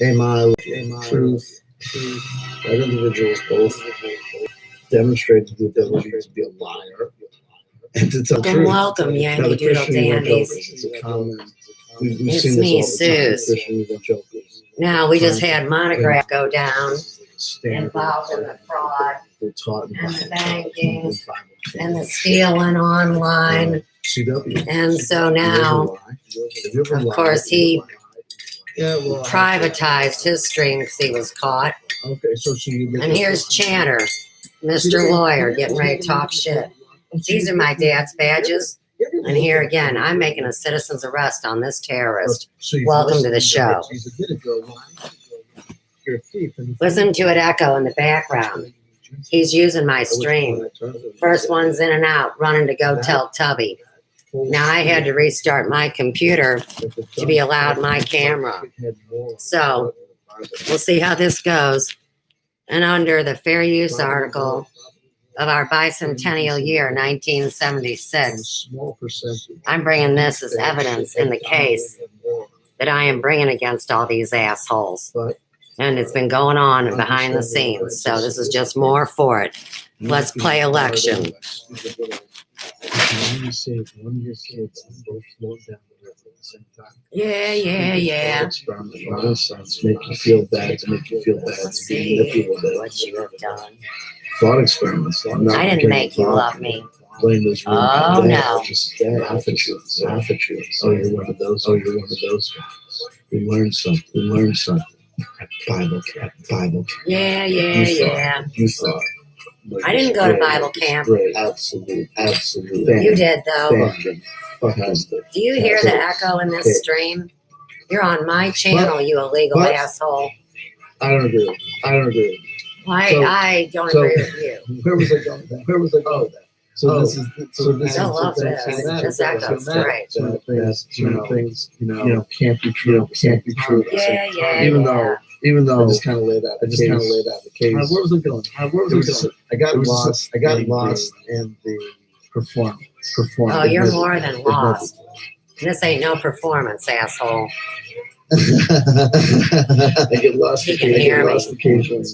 truth. That individuals both demonstrated the ability to be a liar and to tell truth. Welcome, Yankee Doodle Dandies. It's a common. It's me, Suze. Now, we just had Monograph go down, involved in the fraud, and the banking, and the stealing online. And so now, of course, he privatized his stream because he was caught. And here's Channer, Mr. Lawyer, getting ready to talk shit. These are my dad's badges. And here again, I'm making a citizen's arrest on this terrorist. Welcome to the show. Listen to it echo in the background. He's using my stream. First one's in and out, running to go tell Tubby. Now I had to restart my computer to be allowed my camera. So we'll see how this goes. And under the fair use article of our bicentennial year, 1976, I'm bringing this as evidence in the case that I am bringing against all these assholes. And it's been going on behind the scenes. So this is just more for it. Let's play election. Yeah. Nonsense, make you feel bad, to make you feel bad. Let's see what you have done. Thought experiments. I didn't make you love me. Oh, no. Just laugh at you. Oh, you're one of those. Guys. We learned something. Bible camp. Yeah. You thought. I didn't go to Bible camp. Great. Absolutely. You did, though. Fantastic. Do you hear the echo in this stream? You're on my channel, you illegal asshole. I don't agree. I don't agree with you. Where was I going with that? So this is I love this. This echo's great. Things can't be true. Yeah. Even though I just kind of laid out the case. Where was I going? I got lost in the performance. Oh, you're more than lost. This ain't no performance, asshole. I get lost. He can hear me. Occasionally,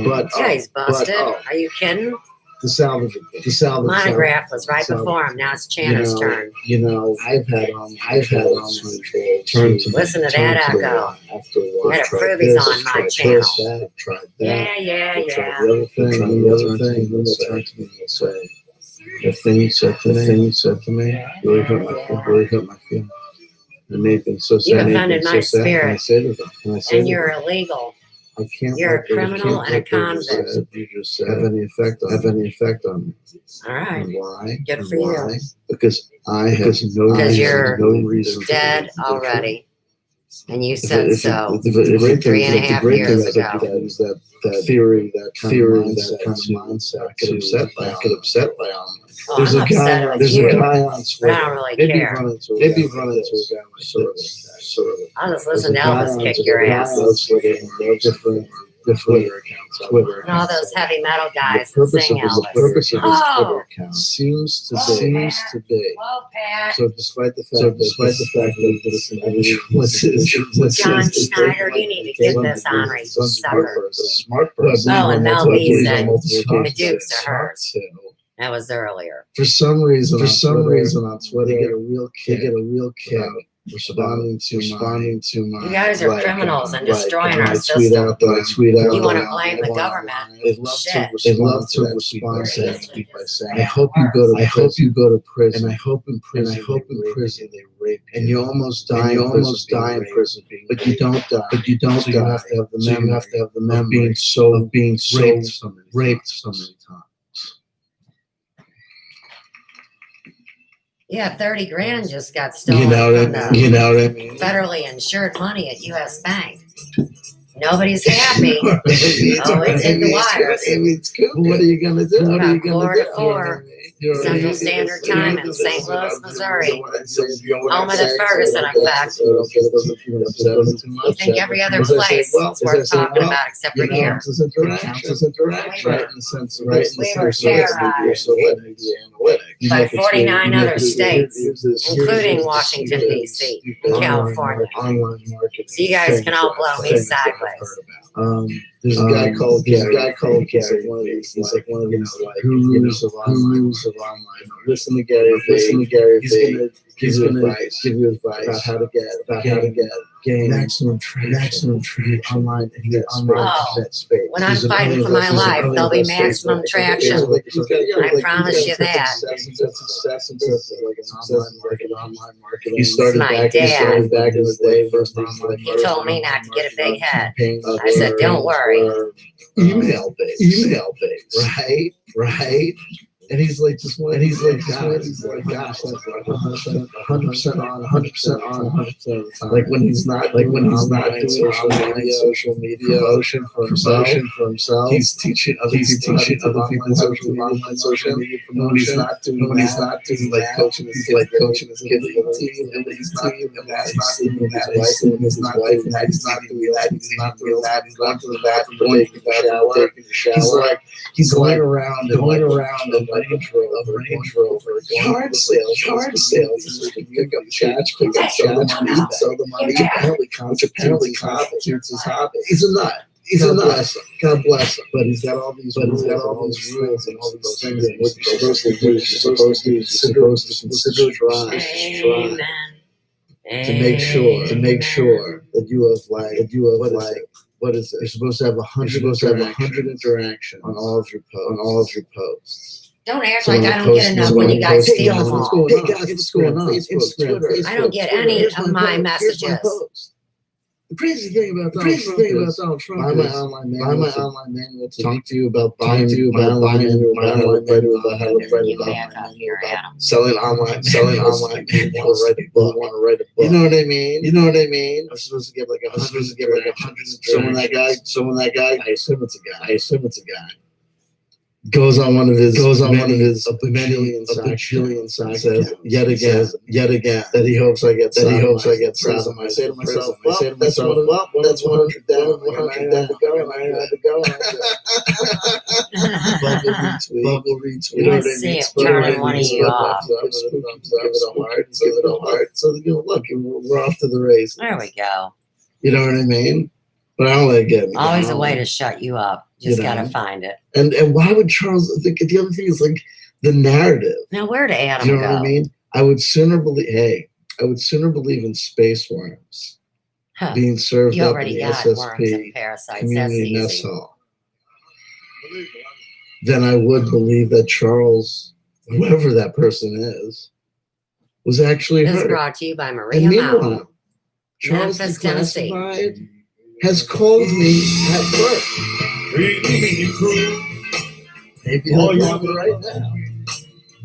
but he's busted. Are you kidding? The salvage. Monograph was right before him. Now it's Channer's turn. I've had turn to listen to that echo. Better prove he's on my channel. Yeah. The other thing, turn to me and say, the thing you said to me really hurt my feelings. It made me so sad. You offended my spirit. And you're them, illegal. I can't. You're a criminal and a convict. You just have any effect on me? All right. Why? Good for you. Because I have no reason. Dead already. And you said so 3.5 years ago. That theory, that kind of mindset, I could upset by all. There's a guy on Twitter. But I don't really care. Maybe run into a guy like I'll just listen to Elvis kick your ass. Different Twitter accounts. And all those heavy metal guys that sing Elvis. The purpose of his Twitter account seems to be. Whoa, Pat. So despite the fact that this individual John Schneider, you need to get this Henry sucker. Smart person. Oh, and Mel B said the Dukes are hers. That was earlier. For some reason on Twitter, they get a real kick. Responding to my. You guys are criminals and destroying our system. You want to blame the government? They love to respond to that by saying, "I hope you go to prison. And I hope in prison they rape you. And you almost die in prison. But you don't die. So you have to have the memory of being raped so many times." Yeah, 30 grand just got stolen from the federally insured money at U.S. Bank. Nobody's happy. Oh, it's in the wires. It's cool. What are you gonna do? About 4 to 4 Central Standard Time in St. Louis, Missouri. Home of the Ferguson effect. You think every other place is worth talking about except for here. We were terrorized. by 49 other states, including Washington, D.C. and California. Online marketing. So you guys can all blow me sideways. There's a guy called Gary. He's like one of these. He's like one of these gurus of online. Listen to Gary. He's gonna give you advice about how to gain maximum traction online in that space. When I'm fighting for my life, there'll be maximum traction. I promise you that. He started back in the day. First online. He told me not to get a big head. I said, don't worry. Email based, right. And he's like, just one. And he's like, he's like, gosh, 100% on, 100% on, 100% of the time. Like when he's not doing social media promotion for himself. He's teaching other people social media promotion. When he's not doing like coaching his kids team, and he's not doing that. He's not doing that. He's not doing that. He's not doing that. He's not doing that. Taking a shower. He's going around and Range Rover, yard sales. So he can pick up chats, sell the money. Apparently constitutes his hobby. He's a nut. God bless him. But he's got all these rules and all these things. And what you're supposed to do is you're supposed to consider drive to make sure that you have what is it? You're supposed to have 100 interactions on all of your posts. Don't act like I don't get enough when you guys steal them all. Hey guys, what's going on? Facebook. I don't get any of my messages. The crazy thing about Donald Trump buy my online manual to talk to you about buying my online manual about how to write about selling online. Want to write a book. You know what I mean? I'm supposed to get like 100. So when that guy, I assume it's a guy. Goes on one of his a bajillion sites says yet again that he hopes I get some. I say to myself, that's 100 down, and I had to go. Bubble retweet. You know what I mean? Turning one of you off. Give it a heart. So look, we're off to the races. There we go. You know what I mean? But I don't let it get me. Always a way to shut you up. Just gotta find it. And why would Charles? The other thing is like the narrative. Now, where to Adam You know go? what I mean? I would sooner believe in space worms being served You up in already the got worms and SSP parasites. That's community mess easy. hall than I would believe that Charles, whoever that person is, was actually This is hurt. brought to you by And Maria meanwhile, Mountain, Charles Memphis, Tennessee. Declassified has called me at work. Maybe he'll call me right now.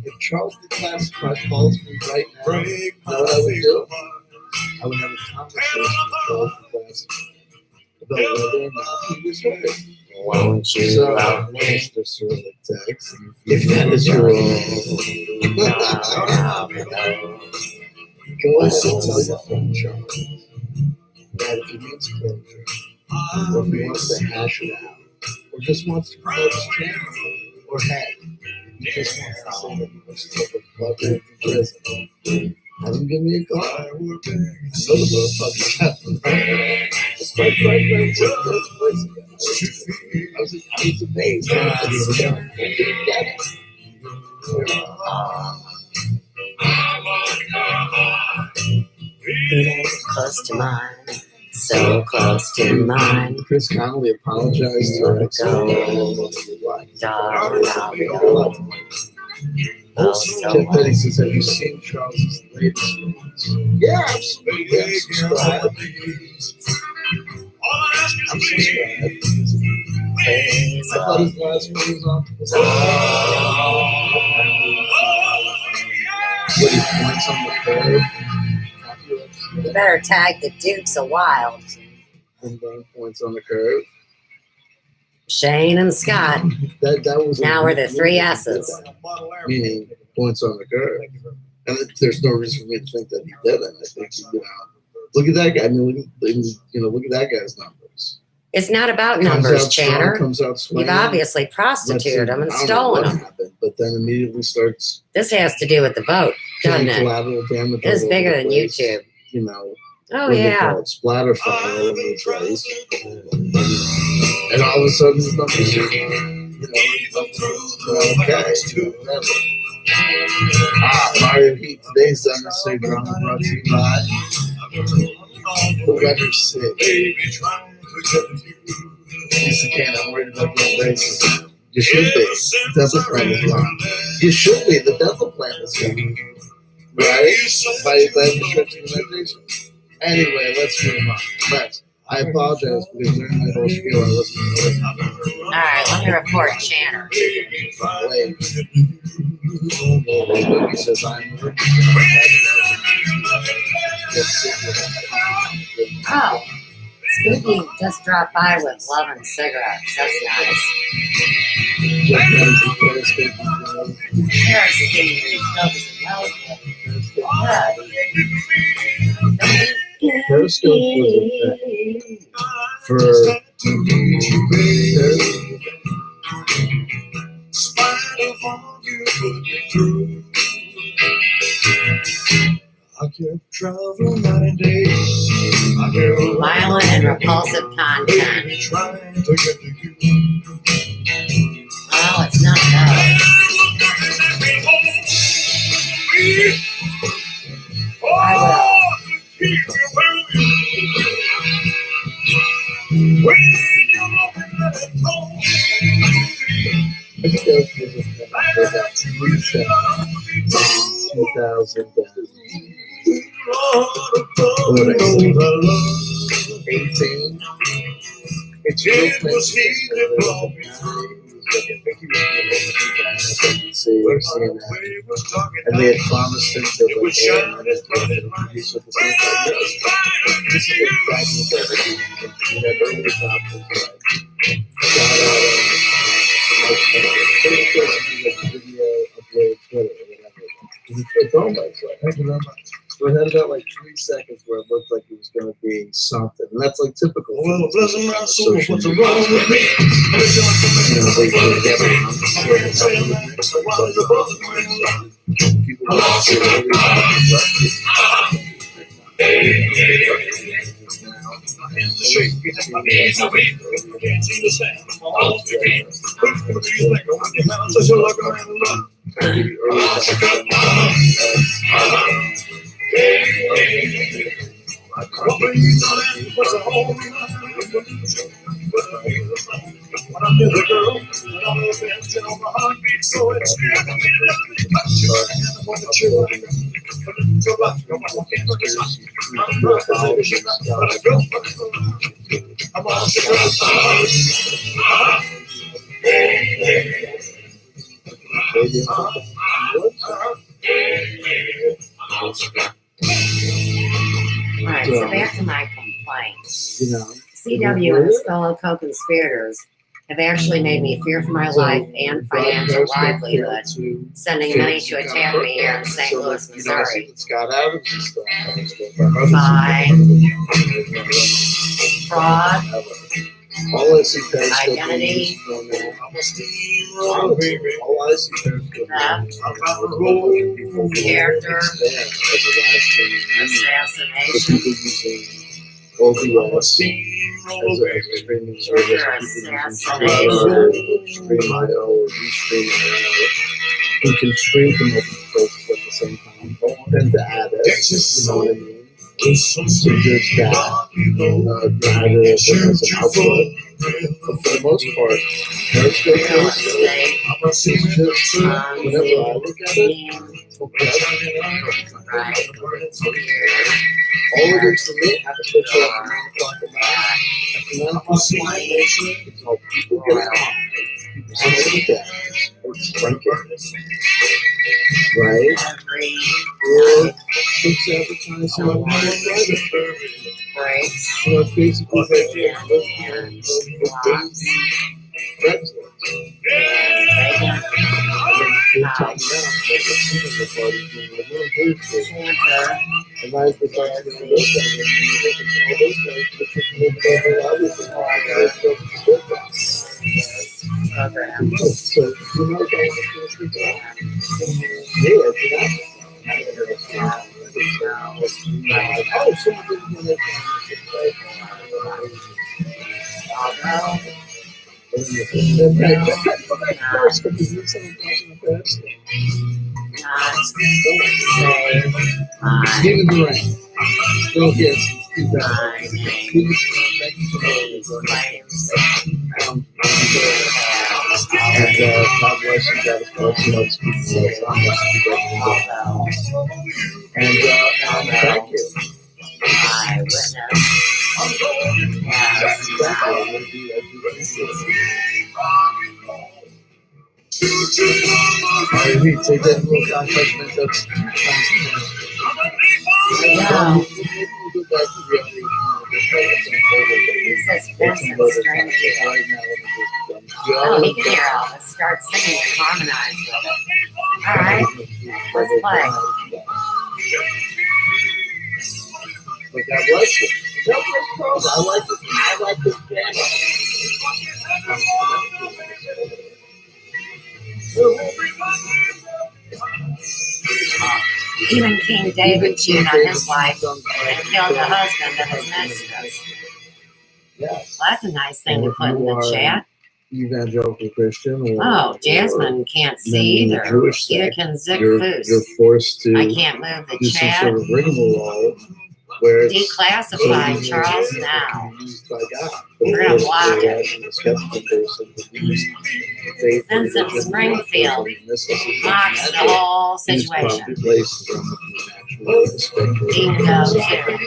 If Charles Declassified calls me right now, you know what I would do? I would have a conversation with Charles Declassified about whether or not he was hurt. Won't you love me? Mr. Cyrillic text. If that is your role, go ahead and tell your friend Charles that if he needs closure, or if he wants to hash it out, or just wants to promote his channel, or heck, he just wants to say that he wants to take a blood to prison, have him give me a call. I know the motherfucker's happening right. It's right. I was amazed. I didn't get it. Close to mine, so close to mine. Chris Connolly apologized to her ex. Darling, I'll be home. Oh, so Jeff Petty says, have you seen Charles's latest movies? Yeah, absolutely. I'm subscribed. I thought his last movie was on. What he points on the curve. You better tag the Dukes of Wild. And then points on the curve. Shane and Scott. That was Now we're the three S's. Meaning points on the curve. And there's no reason for me to think that he didn't. I think, look at that guy. I mean, look at that guy's numbers. It's not about Comes numbers, out strong, Channer. comes out You've swinging. obviously Let's see, prostituted them and I don't know stolen what them. happened, but then immediately starts This has to do with the vote, doesn't getting it? collateral damage. It's all over bigger the than place. YouTube. You know, Oh, what do they yeah. call it? Splatter fire all over the place. And all of a sudden, the numbers are, okay, whatever. Mario Heat, today's unnecessary drama brought to you by the weather's sick. Lisa Kane, I'm worried about getting racism. You should be. The dental plan is gone. You should be. The dental plan is gone. Right? By prescription medication. Anyway, let's move on. I apologize because during my whole spiel I wasn't. All right, let me report Channer. Wait. He says I'm working. Oh, Spooky just dropped by with love and cigarettes. That's nice. There's Steve. Periscope was a thing for I kept traveling night and day. Violent and repulsive content. Well, it's not that. I I think that was a thing for about 2018. It's real and they had promised him to produce at the same time. This is what back in the day. We had early adopters video upload Twitter or whatever. It's all by itself. Thank you very much. So it had about like 3 seconds where it looked like it was going to be something, and that's like typical. Well, bless my soul, what's wrong with me? Alright, so back to my complaints. You know, CW and his fellow co-conspirators have actually made me fear for my life and financial livelihood, sending many to attack me here in St. Louis, Missouri. By fraud, all I see identity, all I see theft, character, assassination, OBS stream IO or restream who can stream from multiple places at the same time. Then to add it, you know what I mean? So there's that, add it as an output. But for the most part, Periscope is just, whenever I look at it, all it is for me, I have to put it at 9 o'clock at night. At 9 o'clock at night, it's all people get out. People sit at the desks or just drinking. Right? Or chicks advertising on right? you know, basically Craigslist. They taught me out, like a cinema party, doing a little birthday. And I was like, those guys, all those guys, but you can live over everything. So, you know what I want to do? Yeah, it's not. Oh, someone didn't do that. First, because you said Stephen Durant. Still here since 2000. Stephen Durant, thank you so much. And God bless you guys for speaking to us. And thank you. Take that little complex that's Wow. He says force and string shit. Oh, he can hear Elvis. Start singing and harmonize with it. All right, let's play. But God bless you. God bless you. I like this piano. Even King David cheated on his wife and killed the husband of his mistress. Yes. Well, that's a nice thing to put in the chat. Evangelical Christian. Oh, Jasmine can't see either. Either can Zick you're Foos. forced to I can't move the do some chat. sort of rigmarole where it's Declassify Charles now. used by God. We're gonna block it. Vincent Springfield mocks the whole situation. Bingo too.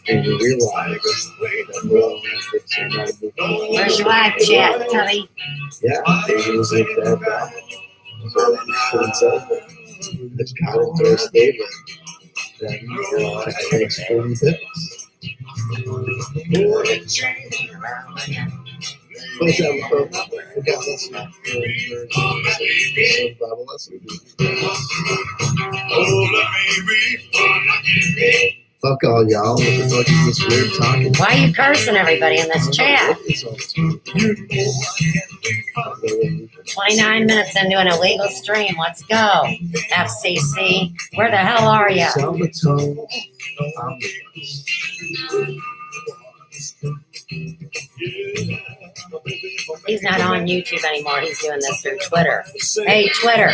And you realize that Where's your wife, chat, Tubby? yeah, it was like that. So you shouldn't say that. It's God into a statement that takes 40 bits. What's that for? Forgot that's not for Bible lesson. Fuck all y'all. What the fuck is this weird talking? Why are you cursing everybody in this chat? 29 minutes into an illegal stream. Let's go. FCC. Where the hell are you? Salvatore. He's not on YouTube anymore. He's doing this through Twitter. Hey, Twitter.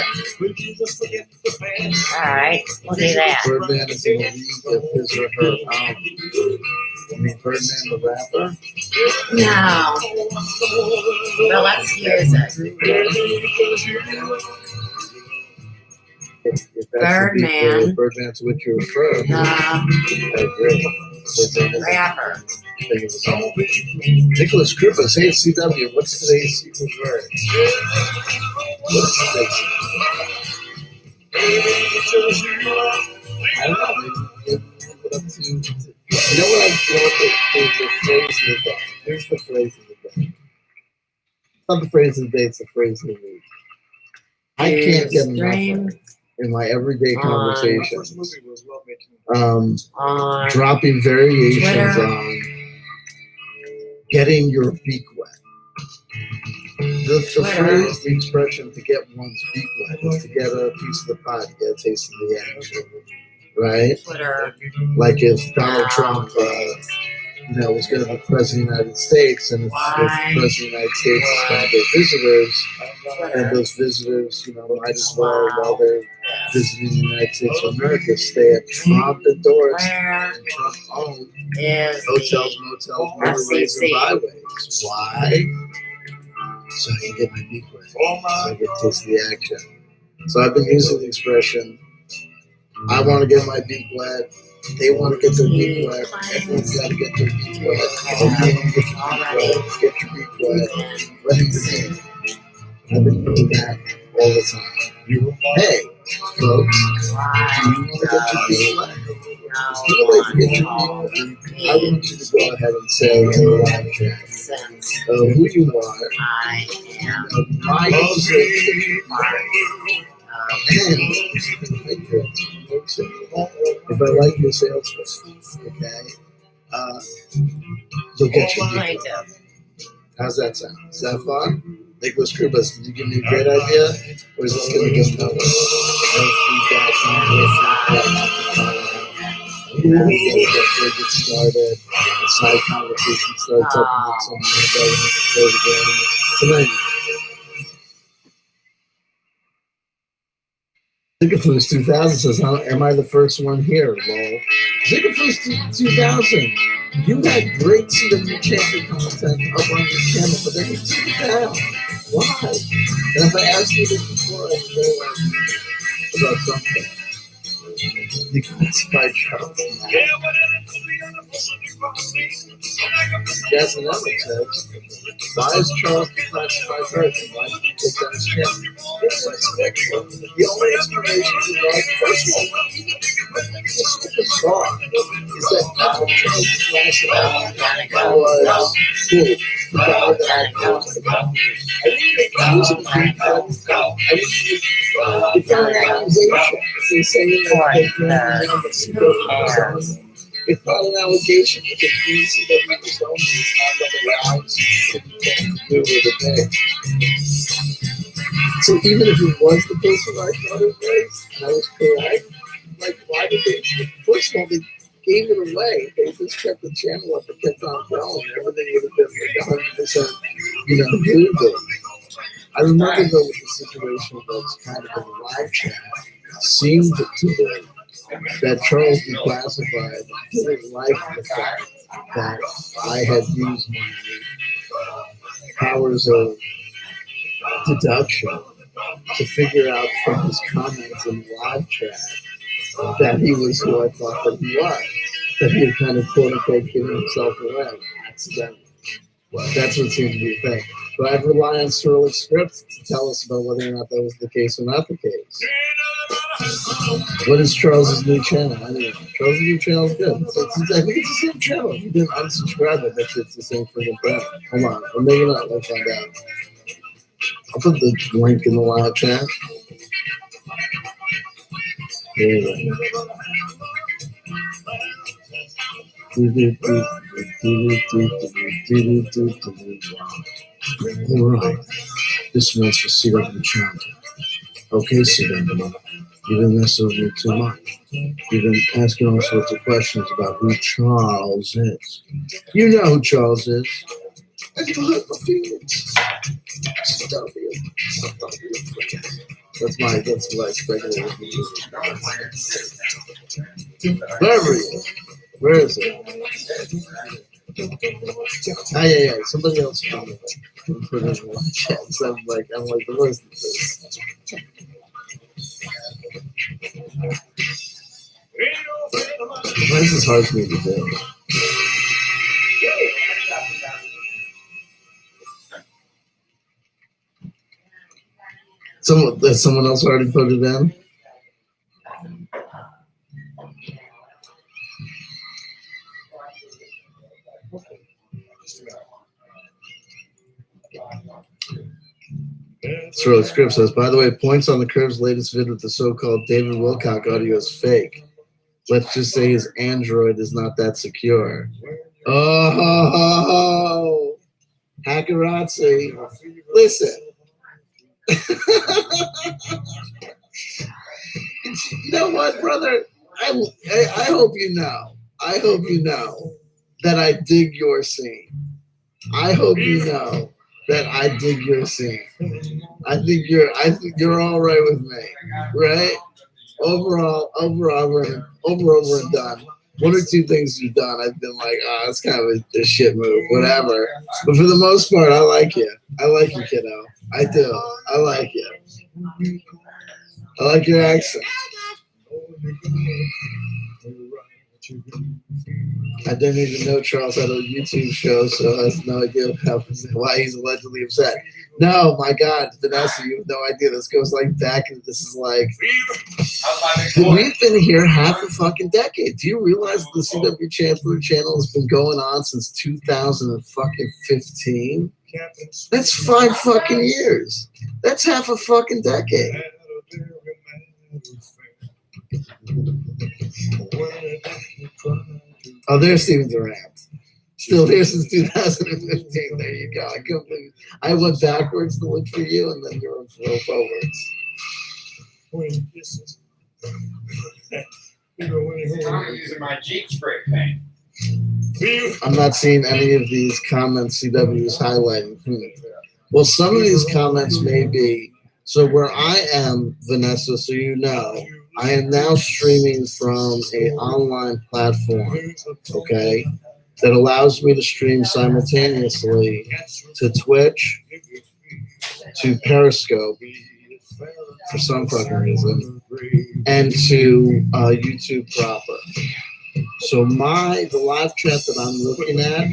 All right, we'll do that. Birdman is in the league of his or her own. You mean Birdman the rapper? No. Well, let's use it. If that's Birdman. Birdman's what you refer. I agree. Rapper. Nicholas Krippus, hey CW, what's today's secret word? What's today's I don't know. Maybe put up to, you know what I there's a phrase in the day. Here's the phrase of the day. It's not the phrase of the day, it's the phrase of the week. I can't get enough of it in my everyday conversations. Dropping variations on getting your beak wet. The phrase, the expression to get one's beak wet is to get a piece of the pie, to get a taste of the action, right? Twitter. Like if Donald Trump, was going to be president of the United States, and if the president of the United States is going to get visitors, and those visitors, might as well, while they're visiting the United States of America, stay at Trump endorsed and Trump owned hotels, motels, motorways, and byways. Why? So I can get my beak wet. So I get to taste the action. So I've been using the expression, I want to get my beak wet. They want to get their beak wet. Everyone's got to get their beak wet. Get your beak wet. Let me begin. I've been doing that all the time. Hey, folks, do you want to get your beak wet? Do you like to get your beak wet? I want you to go ahead and say in the live chat who you are. I am My music. If I like your sales pitch, okay, you'll get your kind deal. of. How's that sound? Is that fun? Nicholas Kribas, did you give me a great idea? Or is this going to go nowhere? No feedback, before we get started. The side conversation starts up and then someone goes to play the game. Tonight. Zigafoost 2000 says, am I the first one here? Lol. Zigafoost 2000, you had great CW champion content up on your channel, but then you took it down. Why? And if I asked you this before, I would know about something. You classified Charles. Yes, and that makes sense. Why is Charles declassified person? Why did you take down his channel? It's unexpected. The only explanation is like, first of all, the stupid song is that after Charles declassified was who? The guy that I posted about. I didn't accuse him of being that. It's not an accusation. It's saying that they ran around the CW. It's not an allegation that the CW was only is not what allows you to do with the day. So even if it was the person I thought it was, and I was correct, like why did they? First of all, they gave it away. They just kept the channel up and kept on going. Everything would have been like 100%, moving. I remember though with the situation that's kind of in the live chat, seemed to be that Charles Declassified didn't like the fact that I had used my powers of deduction to figure out from his comments in the live chat that he was who I thought that he was. That he had kind of quote unquote given himself away accidentally. That's what seemed to be the thing. But I'd rely on Cyrillic scripts to tell us about whether or not that was the case or not the case. What is Charles's new channel? I don't know. Charles's new channel is good. I think it's the same channel. If you didn't unsubscribe, I bet you it's the same freaking thing. Hold on. Or maybe not. Let's find out. I'll put the link in the live chat. There you go. All right. This one's for CW Channel. Okay, CW. You've been messing with me too much. You've been asking all sorts of questions about who Charles is. You know who Charles is. And you hurt my feelings. That's my speculative. Wherever he is. Where is it? Yeah. Somebody else found it. Put it in the chat. So I'm like, the worst of this. This is hard for me to do. Someone else already put it in? Cyril Script says, by the way, points on the Curve's latest vid with the so-called David Wilcock audio is fake. Let's just say his Android is not that secure. Oh, Hackerazzi. Listen. You know what, brother? I hope you know. I hope you know that I dig your scene. I hope you know that I dig your scene. I think you're all right with me, right? Overall, over and done. One or two things you've done, I've been like, that's kind of a shit move, whatever. But for the most part, I like you. I like you, kiddo. I do. I like you. I like your accent. I didn't even know Charles had a YouTube show, so I have no idea why he's allegedly upset. No, my God, Vanessa, you have no idea. This goes like back, and this is like we've been here half a fucking decade. Do you realize the CW channel has been going on since 2015? That's 5 fucking years. That's half a fucking decade. Oh, there's Steven Durant. Still here since 2015. There you go. I couldn't believe I went backwards to look for you, and then you were forwards. I'm using my Jeep spray paint. I'm not seeing any of these comments CW is highlighting. Well, some of these comments may be. So where I am, Vanessa, so you know, I am now streaming from an online platform, okay, that allows me to stream simultaneously to Twitch, to Periscope, for some fucking reason, and to YouTube proper. So the live chat that I'm looking at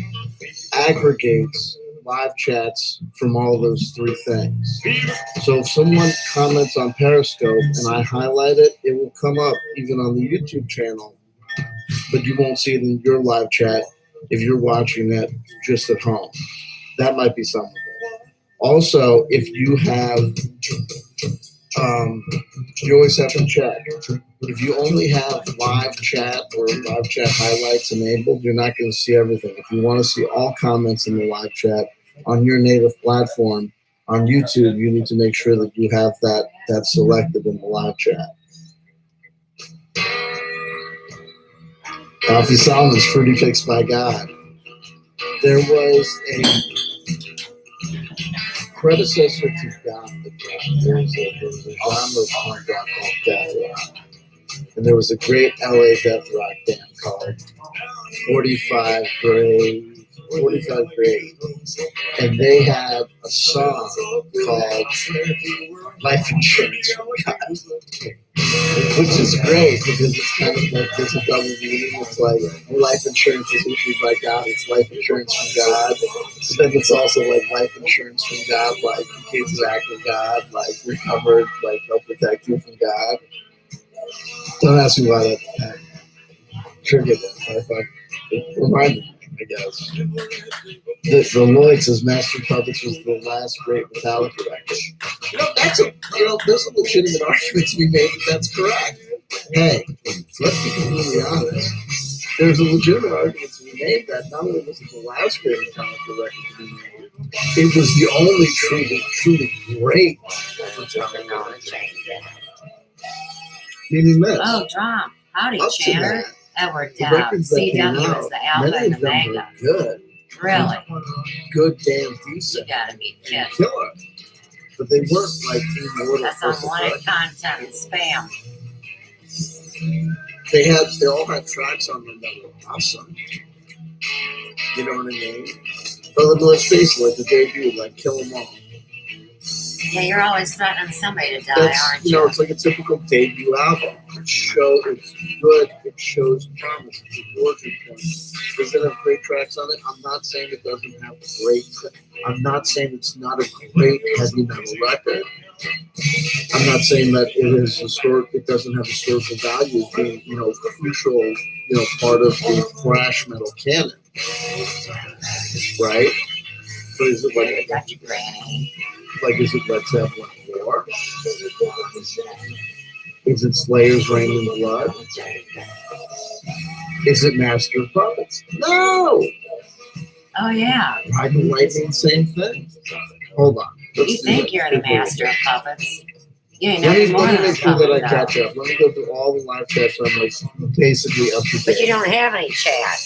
aggregates live chats from all those 3 things. So if someone comments on Periscope and I highlight it, it will come up even on the YouTube channel, but you won't see it in your live chat if you're watching it just at home. That might be some of it. Also, if you have, you always have to check. If you only have live chat or live chat highlights enabled, you're not going to see everything. If you want to see all comments in the live chat on your native platform on YouTube, you need to make sure that you have that selected in the live chat. Alfie Solomon's Fruity Fix by God. There was a predecessor to Gothic rock. There was a genre of punk rock called death rock. And there was a great LA death rock band called 45 Grade. And they had a song called Life Insurance from God, which is great because it's kind of like there's a double meaning. It's like life insurance is issued by God, it's life insurance from God. But then it's also like life insurance from God, like in case of act of God, like you're covered, like help protect you from God. Don't ask me why that triggered that. It reminded me, I guess. The Lloyd's Master Puppets was the last great Metallica record. There's a legitimate argument to be made that that's correct. Hey, let's be completely honest. There's a legitimate argument to be made that not only was it the last great Metallica record to be made, it was the only truly great Metallica record. Meaning this. Oh, Tom. Howdy, Up to Chandler. that, Edward the records that came CW out, is the alpha many and of them omega. were good. Really? Good, damn You decent. gotta be And kidding. killer. But they weren't like immortal. That's unwanted content and spam. They all had tracks on them that were awesome. You know what I mean? But let's face it, like the debut, like Kill 'Em All. Yeah, you're always threatening somebody to die, That's, aren't you you? know, it's like a typical debut album. It's good, it shows promise, it's a origin point. Does it have great tracks on it? I'm not saying it doesn't have I'm not saying it's not a great heavy metal record. I'm not saying that it doesn't have historical value as being, crucial, part of the thrash metal canon. Right? But is it like Got your granny. Like, is it Led Zeppelin 4? Is it Slayer's Rain in Blood? Is it Master of Puppets? No! Oh, yeah. Ride the Lightning, same thing. Hold on. You think you're the master of puppets. You ain't Let nothing me more than a make sure that I puppet, catch though. up. Let me go through all the live chats I'm like basically up to date. But you don't have any chat.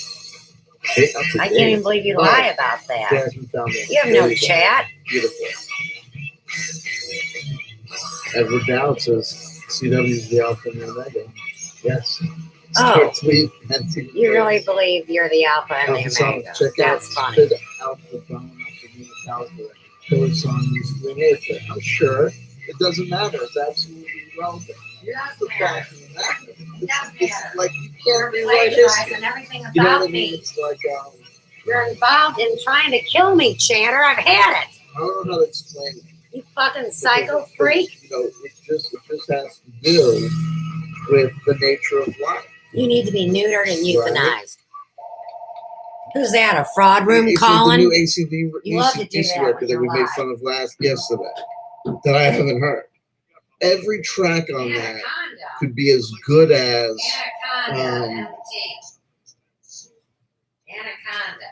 Hey, up to I date. can't even believe you lie about that. Jasmine found it. You have no chat. Beautiful. Edward Dowd says CW is the alpha and the omega. Yes. Oh. Tweet and You really believe you're the alpha and the Alpha omega. Check That's out funny. Spit Out the Bone after being Metallica. Killer song musically nature. I'm sure it doesn't matter. It's absolutely irrelevant. Here's the fact of the matter. It's like you can't rewrite history. And everything You know about what I mean? me. It's like You're involved in trying to kill me, Channer. I've had it. I don't know how to explain it. You fucking psycho freak. You know, it just has to do with the nature of life. You need to be neutered and euthanized. Who's that? A fraud room It's calling? the new ACD You love to do ACDC that record with that your we made life. fun of yesterday that I haven't heard. Every track on that could be as good as Anaconda, Anaconda,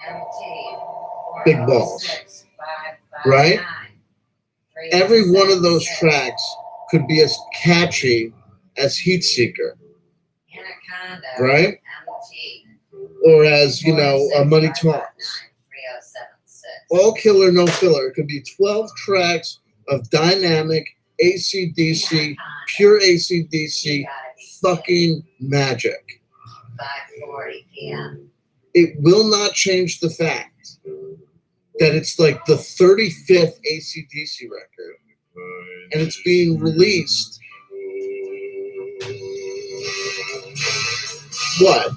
MT, Big Balls, right? Every one of those tracks could be as catchy as Heat Seeker, right? Or as, you know, Money Talks. All killer, no filler. It could be 12 tracks of dynamic AC/DC, pure AC/DC fucking magic. 5:40 p.m. It will not change the fact that it's like the 35th AC/DC record, and it's being released. What?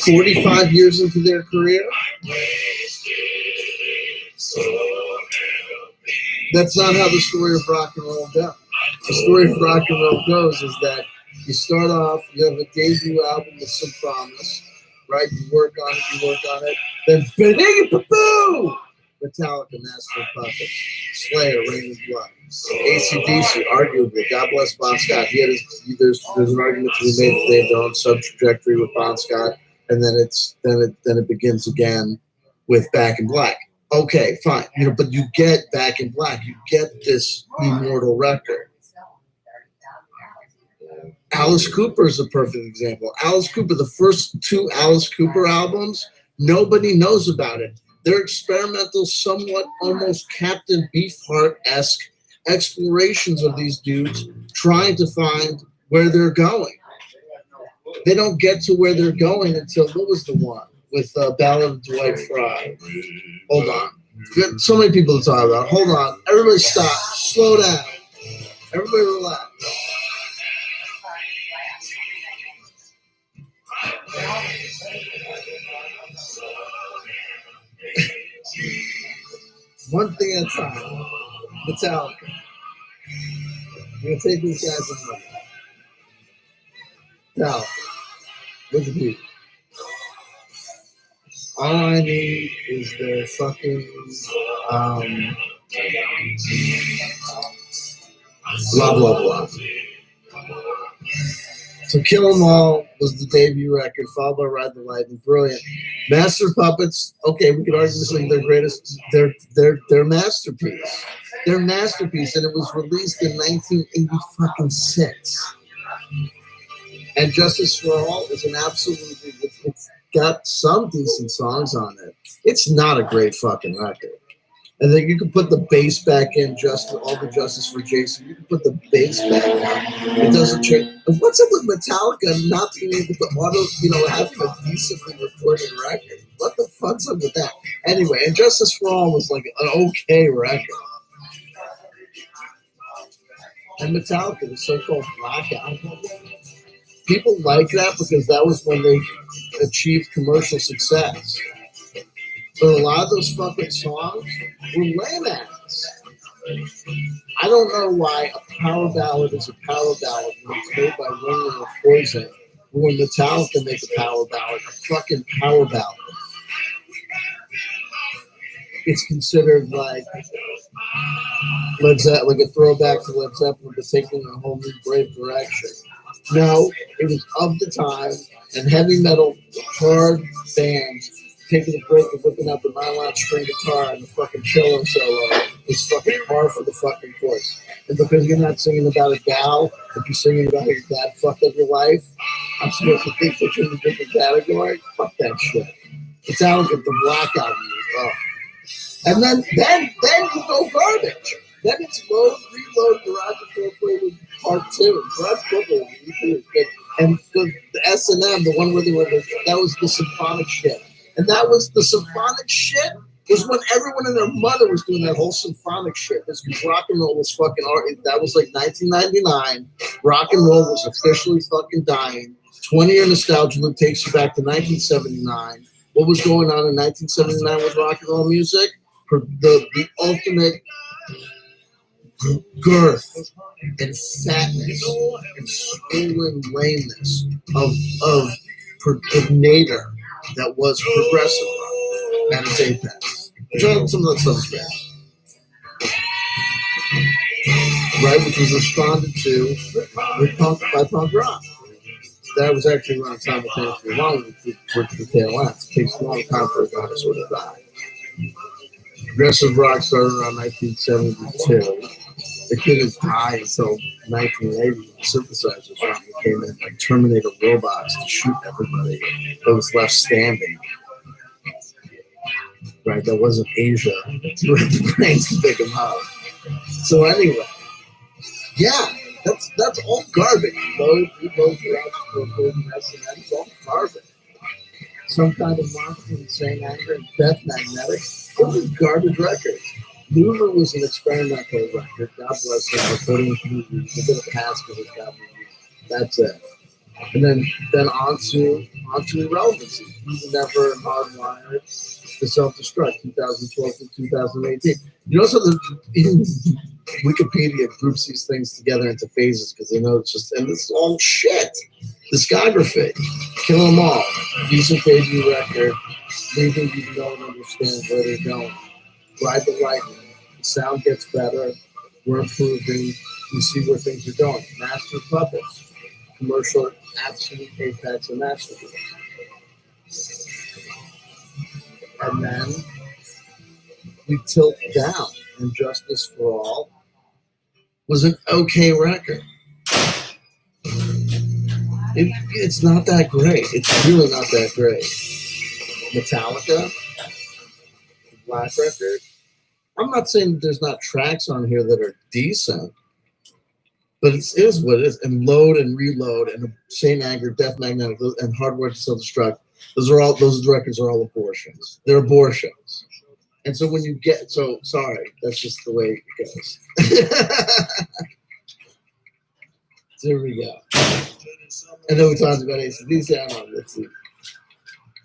45 years into their career? That's not how the story of rock and roll goes. The story of rock and roll goes is that you start off, you have a debut album with some promise, right? You work on it, then ba-ding-a-boo! Metallica, Master of Puppets, Slayer, Rain of Blood, AC/DC, arguably, God bless Bon Scott. There's an argument to be made that they have their own sub-trajectory with Bon Scott, and then it begins again with Back in Black. Okay, fine, but you get Back in Black, you get this immortal record. Alice Cooper is a perfect example. Alice Cooper, the first two Alice Cooper albums, nobody knows about it. They're experimental, somewhat almost Captain Beefheart-esque explorations of these dudes trying to find where they're going. They don't get to where they're going until, what was the one? With Ballad of Dwight Fry. Hold on. We've got so many people to talk about. Hold on. Everybody stop. Slow down. Everybody relax. One thing at a time. Metallica. I'm going to take these guys in mind. Metallica. Look at you. All I need is their fucking blah, blah, blah. So Kill 'Em All was the debut record, followed by Ride the Lightning. Brilliant. Master of Puppets, okay, we could argue this is their greatest, their masterpiece. Their masterpiece, and it was released in 1986. And Justice for All is an absolutely, it's got some decent songs on it. It's not a great fucking record. And then you can put the bass back in, all the Justice for Jason. You can put the bass back on. It doesn't change. And what's up with Metallica not being able to having a decently recorded record? What the fuck's up with that? Anyway, and Justice for All was like an okay record. And Metallica, the so-called Black Album, people like that because that was when they achieved commercial success. But a lot of those fucking songs were lame ass. I don't know why a power ballad is a power ballad when it's made by Ringling or Poison. But when Metallica make a power ballad, a fucking power ballad, it's considered like like a throwback to Led Zeppelin, but taking a whole new brave direction. No, it was of the time, and heavy metal hard bands taking a break and whipping out the nylon string guitar and the fucking cello solo is fucking par for the fucking course. And because you're not singing about a gal, but you're singing about how your dad fucked up your life, I'm supposed to think that you're in a different category? Fuck that shit. It's out of the Black Album. Oh. And then you go garbage. Then it's Load, Reload, Garage Incorporated Part 2. Garage Incorporated is good. And the S&M, the one where they were, that was the symphonic shit. And that was the symphonic shit was when everyone and their mother was doing that whole symphonic shit. This rock and roll was fucking art. That was like 1999. Rock and roll was officially fucking dying. 20-year nostalgia loop takes you back to 1979. What was going on in 1979 with rock and roll music? The ultimate girth and fatness and swollen lameness of nadir that was progressive rock at its apex. Some of that stuff is bad. Right, which was responded to by punk rock. That was actually around simultaneously along with the tail ends. It takes a long time for a guy to sort of die. Progressive rock started around 1972. It didn't die until 1980 when synthesizers finally came in like Terminator robots to shoot everybody that was left standing. Right, that wasn't Asia. You had the brains to pick them up. So anyway, yeah, that's all garbage. Those that's all garbage. Some kind of monster, insane anger, and death magnetic. Those are garbage records. Luther was an experimental record. God bless him. Recording a bit of pass because it's got me. That's it. And then onto irrelevancy. He's never hardwired to self-destruct. 2012 to 2018. You know, so even Wikipedia groups these things together into phases because they know it's just, and this is all shit. Discography, kill them all. Decent debut record. Leaving you don't understand where they're going. Ride the lightning. The sound gets better. We're improving. We see where things are going. Master puppets. Commercial absolute apex and masterpiece. And then we tilt down. And Justice for All was an okay record. It's not that great. It's really not that great. Metallica, the Black record. I'm not saying that there's not tracks on here that are decent, but it is what it is. And Load and Reload and Saint Anger, Death Magnetic, and Hardware to Self-Destruct. Those records are all abortions. They're abortions. And so when you get sorry, that's just the way it goes. So here we go. And then we talked about AC/DC. Let's see.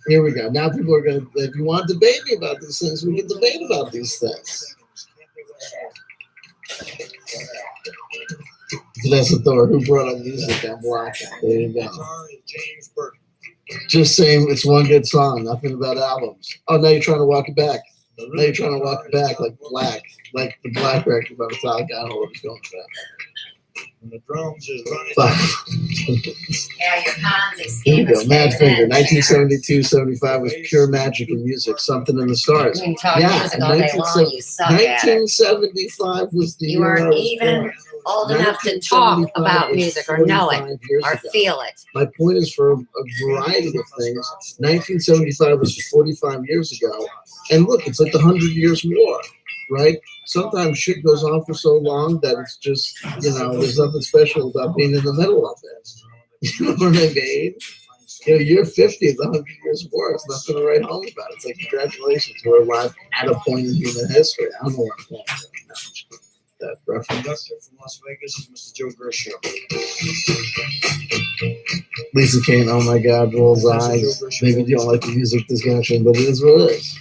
Here we go. Now people are going to, if you want to debate me about these things, we can debate about these things. Vanessa Thor, who brought up music on Black? There you go. Just saying it's one good song, nothing about albums. Oh, now you're trying to walk it back. Now you're trying to walk it back like the Black record by Metallica. I don't know what it's going for. And the drums is running. Yeah, your Ponzi Scheme. Here we go. Mad Finger, 1972-75 was pure magic in music. Something in the stars. You can talk music all day long. You suck at it. 1975 was the You year aren't even old enough to talk about music or know it or feel it. My point is for a variety of things. 1975 was 45 years ago. And look, it's like the 100 Years' War, right? Sometimes shit goes on for so long that it's just, there's nothing special about being in the middle of it. You know what I mean? You're 50 is 100 Years' War. It's nothing to write home about. It's like, congratulations, we're alive at a point in human history. I don't know where I'm going with that reference. Conductor from Las Vegas is Mr. Joe Gershon. Lisa Kane, oh my God, rolls eyes. Maybe you don't like the music discussion, but it is what it is.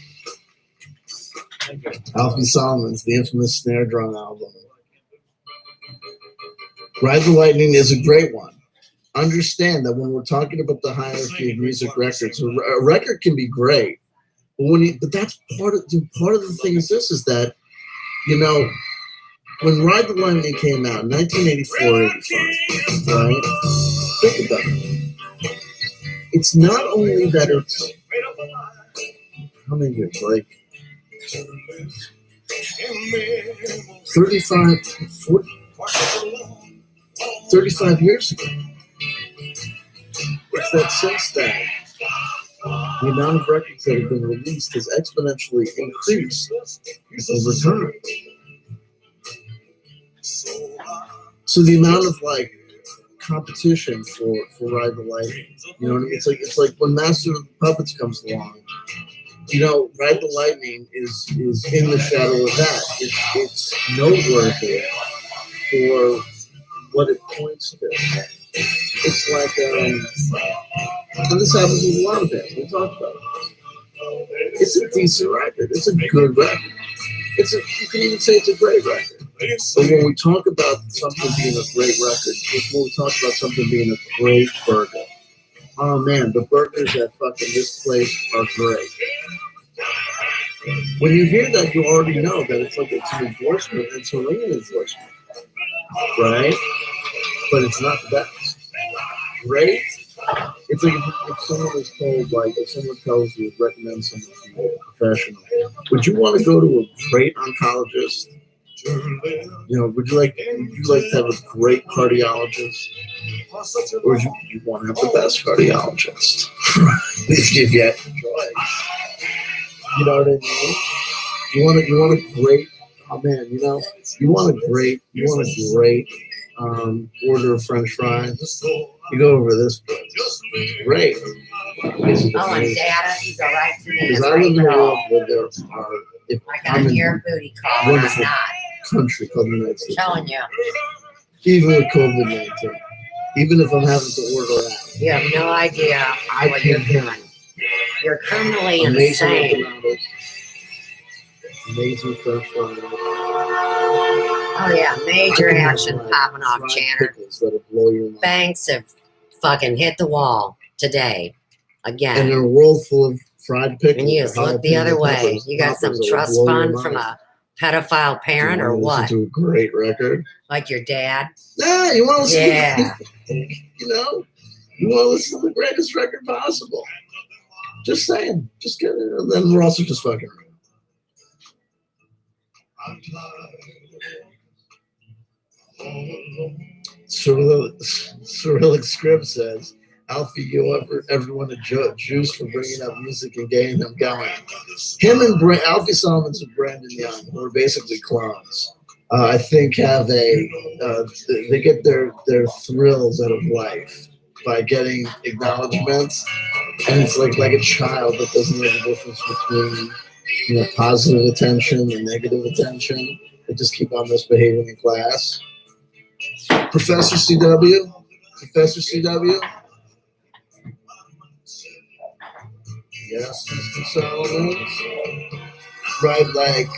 Alfie Solomon's The Infamous Snare Drum album. Ride the Lightning is a great one. Understand that when we're talking about the hierarchy of music records, a record can be great, but that's part of the thing is this is that, when Ride the Lightning came out in 1984, 85, right? Think about it. It's not only that it's how many years, like 35 years ago. It's that since then, the amount of records that have been released has exponentially increased over time. So the amount of competition for Ride the Lightning, it's like when Master of the Puppets comes along, You know, Ride the Lightning is in the shadow of that. It's noteworthy for what it points to. It's like, and this happens with a lot of bands. We talked about it. It's a decent record. It's a good record. You can even say it's a great record. But when we talk about something being a great record, when we talk about something being a great burger, oh man, the burgers at fucking this place are great. When you hear that, you already know that it's like it's an endorsement, it's a ringing endorsement, right? But it's not the best. Great. It's like if someone is told, like, if someone tells you, recommend someone to you, a professional, would you want to go to a great oncologist? You know, would you like to have a great cardiologist? Or would you want to have the best cardiologist? if you had the choice. You know what I mean? You want a great, oh man, you want a great order of French fries. You go over this place. It's great. Oh, and data, you go right to me. Because I live in a world where there are, I got your booty call, and I'm not. Country called the United States. I'm telling you. Even with COVID-19, even if I'm having to order out, you have no idea what you're doing. You're criminally insane. Amazing French fries. Oh yeah, major action popping off, Channer. That'll blow your mind. Banks have fucking hit the wall today again. And in a world full of fried pickles. And you just look the other way. You got some trust fund from a pedophile parent or what? Listen to a great record. Like your dad? Yeah, you want to listen Yeah. you want to listen to the greatest record possible. Just saying. Just get it. And then we're also just fucking around. Cyrillic Script says, Alfie, you ever want to juice for bringing up music and getting them going? Him and Alfie Solomons and Brandon Young, who are basically clones, I think have they get their thrills out of life by getting acknowledgments, and it's like a child that doesn't know the difference between positive attention and negative attention. They just keep on misbehaving in class. Professor CW. Yes, Mr. Solomons. Right, like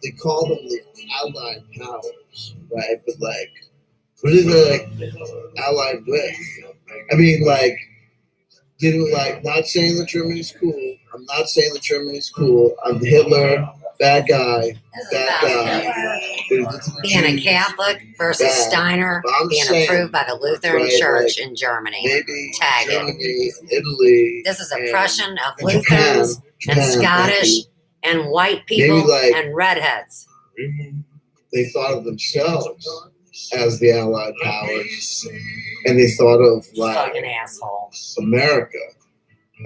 they call them the Allied powers, right? But like, what are they allied with? I mean, not saying that Germany's cool. I'm not saying that Germany's cool. I'm Hitler, bad guy. Being a Catholic versus Steiner, being approved by the Lutheran Church in Germany. Maybe Tag Germany, it. Italy. This is oppression of Lutherans and Scottish and white people and redheads. They thought of themselves as the Allied powers, and they thought of fucking asshole America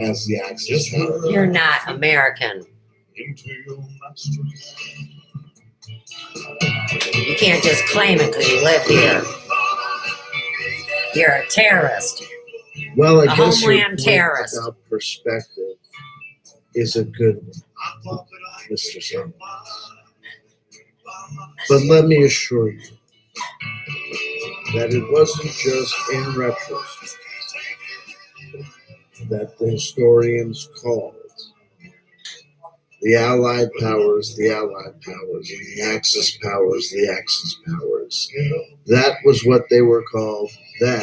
as the Axis power. You're not American. You can't just claim it because you live here. You're a terrorist. Well, I a guess homeland terrorist. About perspective is a good one, Mr. Solomons. But let me assure you that it wasn't just in retrospect that the historians called the Allied powers, and the Axis powers, the Axis powers. That was what they were called then,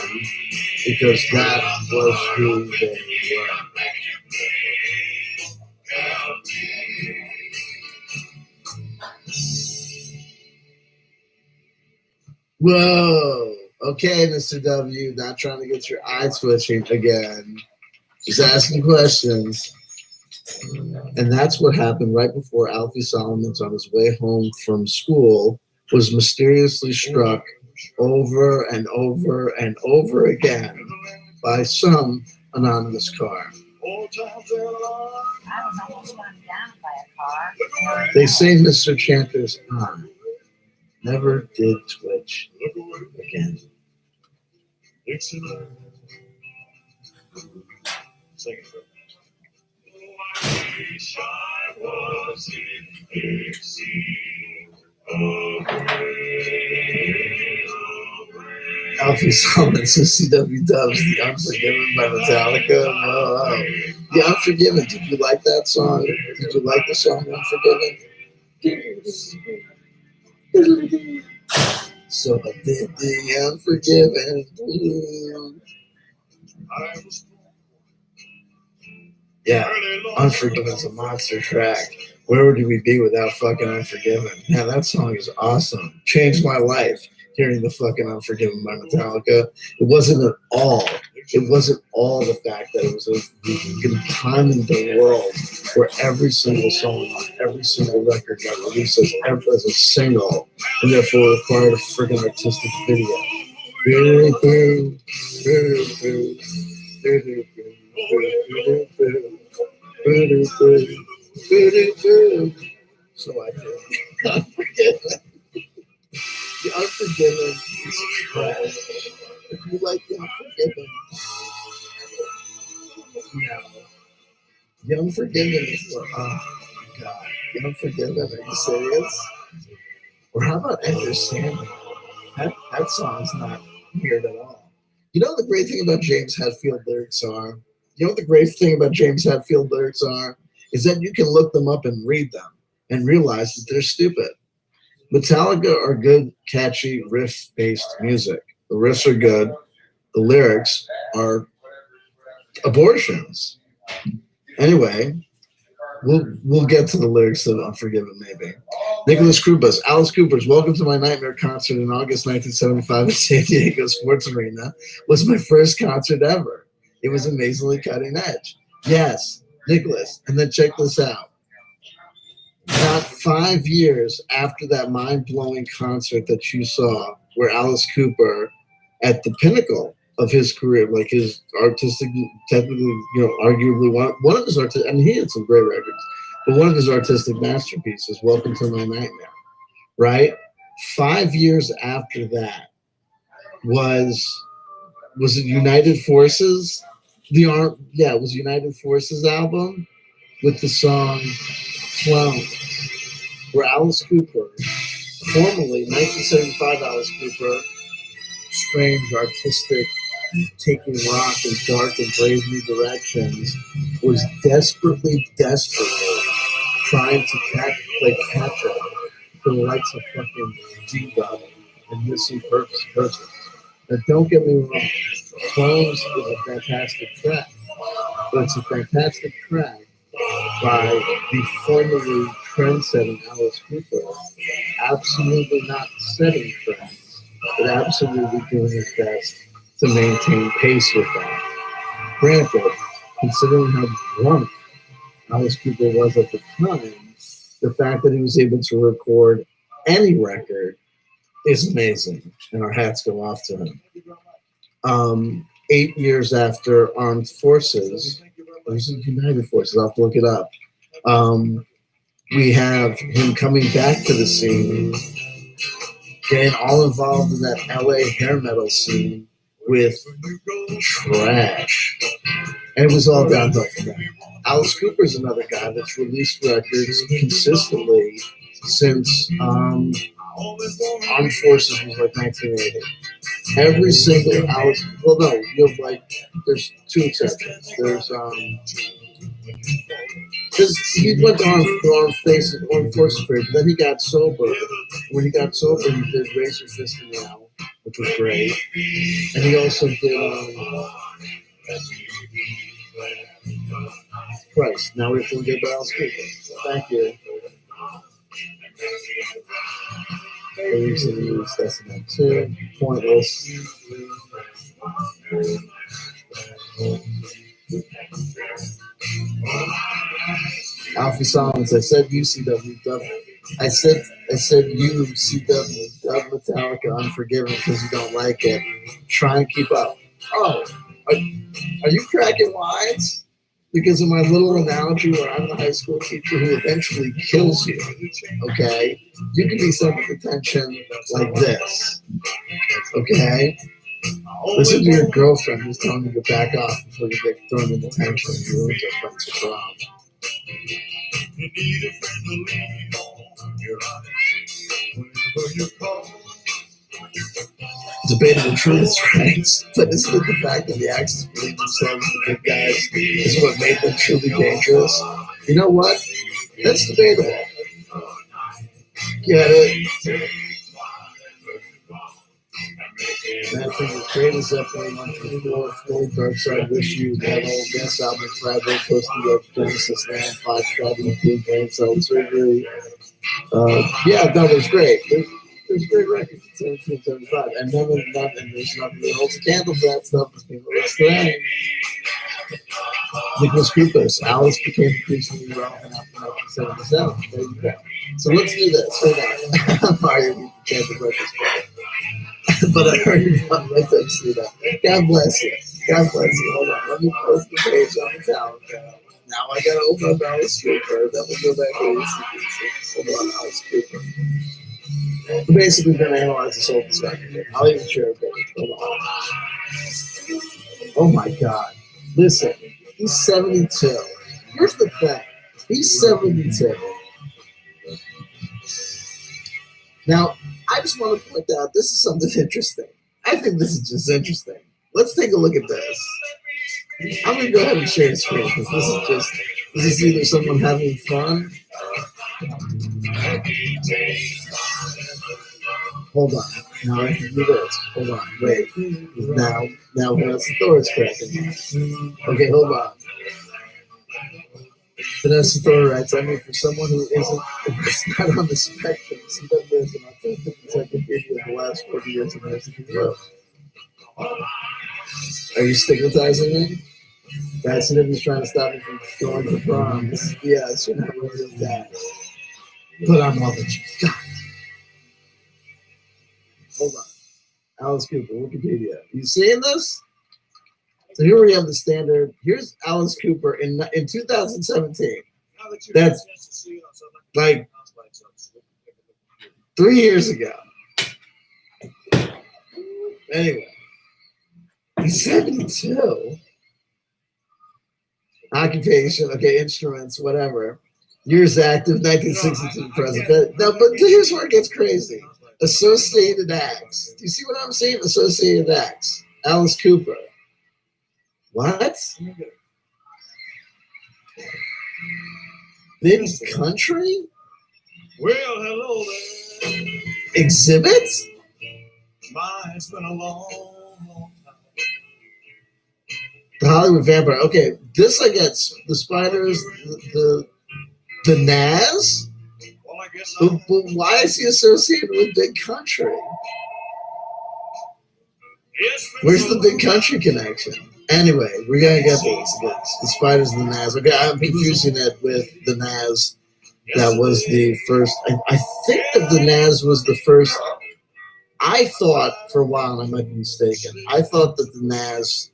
because that was who they were. Whoa. Okay, Mr. W, not trying to get your eye twitching again. Just asking questions. And that's what happened right before Alfie Solomons, on his way home from school, was mysteriously struck over and over and over again by some anonymous car. I was almost run down by a car. They say Mr. Chanter's eye never did twitch again. Alfie Solomon, so CW Dubs, The Unforgiven by Metallica. Whoa. The Unforgiven, did you like that song? Did you like the song Unforgiven? So I did The Unforgiven. Yeah, Unforgiven's a monster track. Where would we be without fucking Unforgiven? Yeah, that song is awesome. Changed my life hearing the fucking Unforgiven by Metallica. It wasn't all the fact that it was a time in the world where every single song, every single record got released as a single, and therefore required a friggin' artistic video. So I did Unforgiven. The Unforgiven is trash. If you like The Unforgiven, no. The Unforgiven is oh my god. The Unforgiven, are you serious? Or how about Enter Sandman? That song's not weird at all. You know what the great thing about James Hetfield lyrics are? You know what the great thing about James Hetfield lyrics are? Is that you can look them up and read them and realize that they're stupid. Metallica are good, catchy, riff-based music. The riffs are good. The lyrics are abortions. Anyway, we'll get to the lyrics of Unforgiven maybe. Nicholas Krupas, Alice Cooper's Welcome to My Nightmare concert in August 1975 at San Diego Sports Arena was my first concert ever. It was amazingly cutting edge. Yes, Nicholas, and then check this out. Not 5 years after that mind-blowing concert that you saw where Alice Cooper, at the pinnacle of his career, like his artistic, technically, arguably one of his artistic, I mean, he had some great records, but one of his artistic masterpieces, Welcome to My Nightmare, right? 5 years after that was it United Forces? It was United Forces album with the song Clone, where Alice Cooper, formerly 1975 Alice Cooper, strange, artistic, taking rock in dark and brave new directions, was desperately trying to play catch up for the likes of fucking Diva and Missing Persons. Now, don't get me wrong, Clones is a fantastic track, but it's a fantastic track by the formerly trend-setting Alice Cooper, absolutely not setting trends, but absolutely doing his best to maintain pace with that. Granted, considering how drunk Alice Cooper was at the time, the fact that he was able to record any record is amazing, and our hats go off to him. 8 years after Armed Forces, or is it United Forces? I'll have to look it up. We have him coming back to the scene, getting all involved in that LA hair metal scene with trash. And it was all downhill from there. Alice Cooper's another guy that's released records consistently since Armed Forces was like 1980. Every single Alice, well, no, you have there's two exceptions. There's because he went to Armed Forces period, but then he got sober. When he got sober, he did Raise Your Fist in the Owl, which was great. And he also did Christ. Now we have to get Alice Cooper. Thank you. That's number 2. Pointless. Alfie Solomons, I said UCW dub. I said UCW dub Metallica Unforgiven because you don't like it. Try and keep up. Oh, are you cracking wise? Because of my little analogy where I'm the high school teacher who eventually kills you, okay? You can be sent to detention like this, okay? Listen to your girlfriend who's telling you to back off before you get thrown in detention and you ruin your friend's prom. You need a friend to lean on your life. Whenever you call. Debatable truths, right? But isn't it the fact that the Axis believe themselves the good guys is what made them truly dangerous? You know what? That's debatable. Get it? And I think the creators Zeppelin 134, Floyd Darkside, Wish You, that old Dance Album, Friday, Close to York, Genesis, Land, 5 Shot, EP, Brain Cell Surgery. Yeah, no, there's great. There's great records in 1775, and and there's nothing that holds a candle to that stuff as people today. Nicholas Kupis, Alice became increasingly relevant after 1977. There you go. So let's do this. Hold on. I'm fired. You can't regret this, but I heard you about my text. God bless you. God bless you. Hold on. Let me close the page on the calendar. Now I gotta open up Alice Cooper. Then we'll go back to ACDC. Hold on, Alice Cooper. We're basically going to analyze this whole discussion. I'll even share a bit. Hold on. Oh my God. Listen, he's 72. Here's the thing. He's 72. Now, I just want to point out this is something interesting. I think this is just interesting. Let's take a look at this. I'm going to go ahead and share the screen because this is either someone having fun. Hold on. Now I can do this. Hold on. Wait. Now Vanessa Thor is cracking. Okay, hold on. Vanessa Thor writes, I mean, for someone who is not on the spectrum, CW is an autistic encyclopedia of the last 40 years of nursing growth. Are you stigmatizing me? That's it. He's trying to stop me from going to prom. Yes, you're not really real dad. But I'm all that you got. Hold on. Alice Cooper, Wikipedia. You seeing this? So here we have the standard. Here's Alice Cooper in 2017. That's like 3 years ago. Anyway, he's 72. Occupation, okay, instruments, whatever. Years active, 1962 to present. Now, but here's where it gets crazy. Associated acts. Do you see what I'm saying? Associated acts. Alice Cooper. What? Big country? Well, hello there. Exhibits? It's been a long time. The Hollywood Vampire. Okay, this I get. The Spiders, the Nas? Well, I guess But why is he associated with Big Country? Where's the Big Country connection? Anyway, we're going to get these. The Spiders and the Nas. Okay, I'm confusing it with the Nas. That was the first. I think that the Nas was the first. I thought for a while, and I might be mistaken, I thought that the Nas,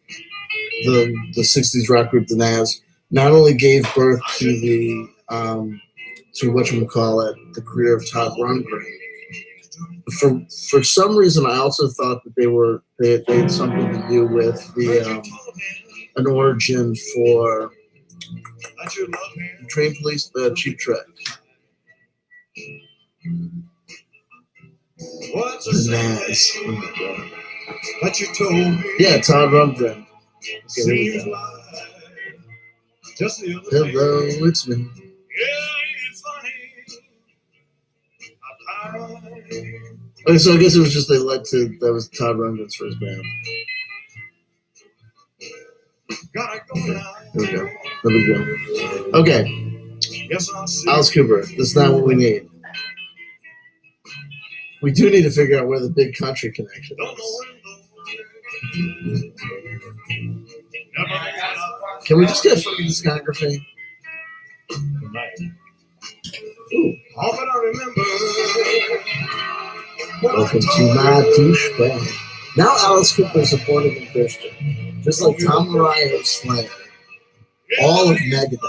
the 60s rock group, the Nas, not only gave birth to the, to whatchamacallit, the career of Todd Rundgren. For some reason, I also thought that they had something to do with the an origin for Train Police, the Cheap Trick. The Nas. Oh my God. But you told me. Yeah, Todd Rundgren. Okay, here we go. Just the other Hello, it's me. Okay, so I guess it was just that was Todd Rundgren's first band. Here we go. There we go. Okay. Alice Cooper. That's not what we need. We do need to figure out where the Big Country connection is. Can we just get from the discography? Ooh. Welcome to my douchebag. Now Alice Cooper is a born-again Christian, just like Tom Mariah of Slayer, all of Megadeth,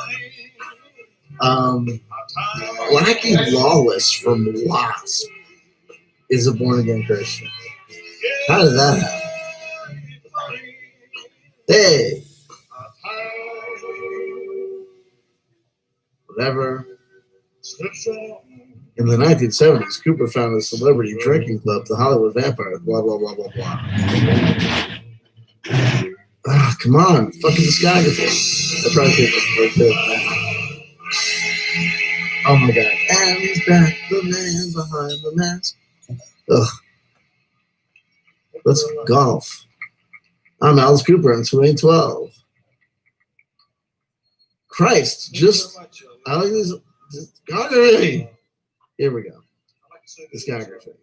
Blackie Lawless from Wasp is a born-again Christian. How did that happen? Hey. whatever. In the 1970s, Cooper founded a celebrity drinking club, the Hollywood Vampires, blah, blah, blah, blah, blah. Come on, fucking discography. I probably think it's right there now. Oh my god. And he's back, the man behind the mask. Ugh. Let's golf. I'm Alice Cooper in 2012. Christ, just I like this discography. Here we go. Discography.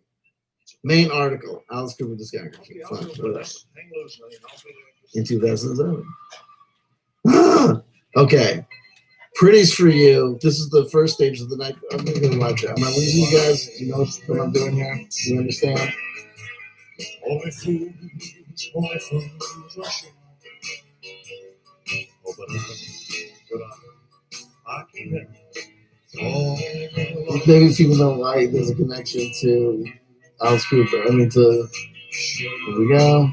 Main article, Alice Cooper discography. Fine, whatever. In 2007. Okay. Pretty's for you. This is the first stage of the night. I'm going to watch it. Am I losing you guys? Do you know what I'm doing here? Do you understand? Maybe people know why there's a connection to Alice Cooper. I mean, here we go.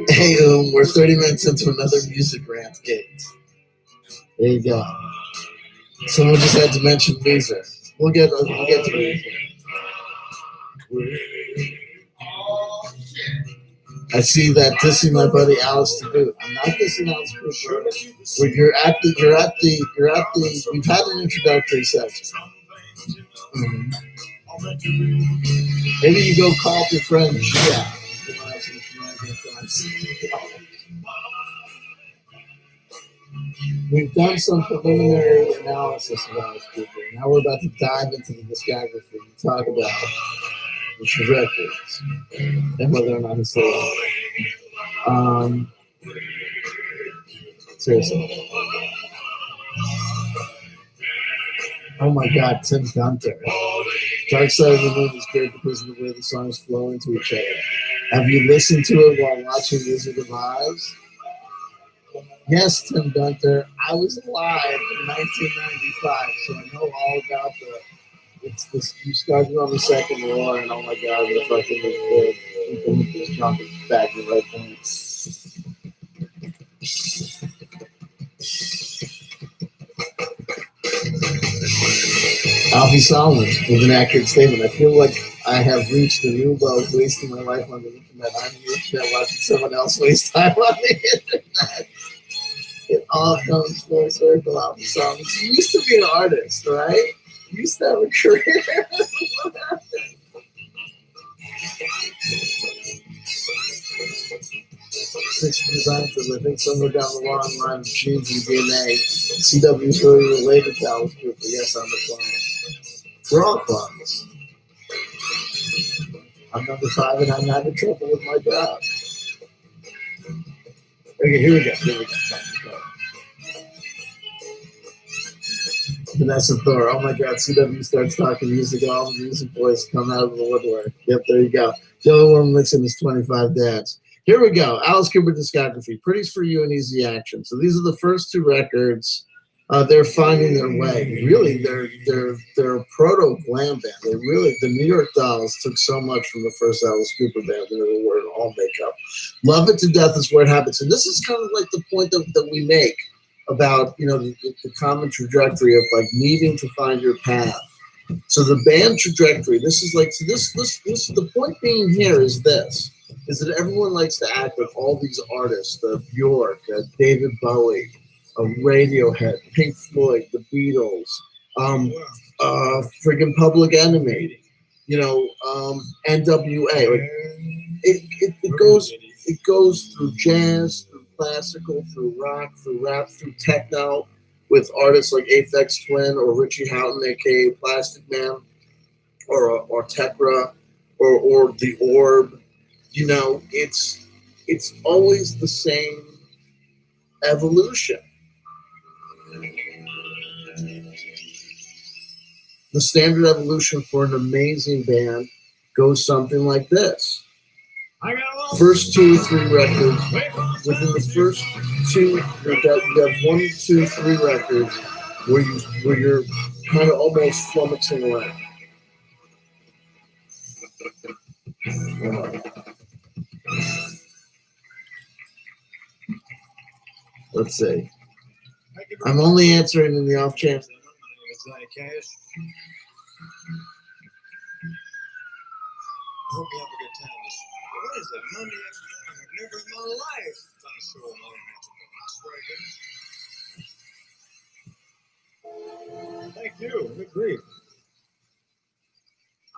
Hey, we're 30 minutes into another music rant gate. There you go. Someone just had to mention Weezer. We'll get to Weezer. I see that dissing my buddy Alice to boot. I'm not dissing Alice Cooper. You've had an introductory session. Maybe you go call up your friend Gia. We've done some preliminary analysis of Alice Cooper. Now we're about to dive into the discography and talk about the records and whether or not it's still seriously. Oh my God, Tim Gunter. Dark Side of the Moon is great because of the way the songs flow into each other. Have you listened to it while watching Wizard of Oz? Yes, Tim Gunter. I was alive in 1995, so I know all about it's this. You started on the second war, and oh my God, the fucking the jumping back in the right point. Alfie Solomon with an accurate statement. I feel like I have reached a new low, wasting my life on the internet. I'm on the internet watching someone else waste time on the internet. It all comes full circle, Alfie Solomon. You used to be an artist, right? You used to have a career. What happened? 60 design says, I think somewhere down the long line of genes and DNA, CW is really related to Alice Cooper. Yes, I'm a clone. We're all clones. I'm number 5 and I'm having trouble with my job. Okay, here we go. Vanessa Thor. Oh my God, CW starts talking music. All the music boys come out of the woodwork. Yep, there you go. The only one missing is 25 Dads. Here we go. Alice Cooper discography. Pretty's for You and Easy Action. So these are the first 2 records. They're finding their way. Really, they're a proto glam band. The New York Dolls took so much from the first Alice Cooper band. They were wearing all makeup. Love It to Death is where it happens. And this is kind of like the point that we make about, the common trajectory of like needing to find your path. So the band trajectory, this is the point being here is this, is that everyone likes to act like all these artists, Bjork, David Bowie, Radiohead, Pink Floyd, the Beatles, friggin' Public Enemy, NWA. Like, it goes through jazz, through classical, through rock, through rap, through techno, with artists like Aphex Twin or Richie Houghton, aka Plastic Man, or Tekra, or The Orb. It's always the same evolution. The standard evolution for an amazing band goes something like this. First 2 or 3 records. Within the first 2, you have 1, 2, 3 records where you're kind of almost flummoxing around. Let's see. I'm only answering in the off chance. Is that cash? I hope you have a good time. What is it? Monday afternoon? I've never in my life done a show on Monday afternoon. Thank you. Good grief.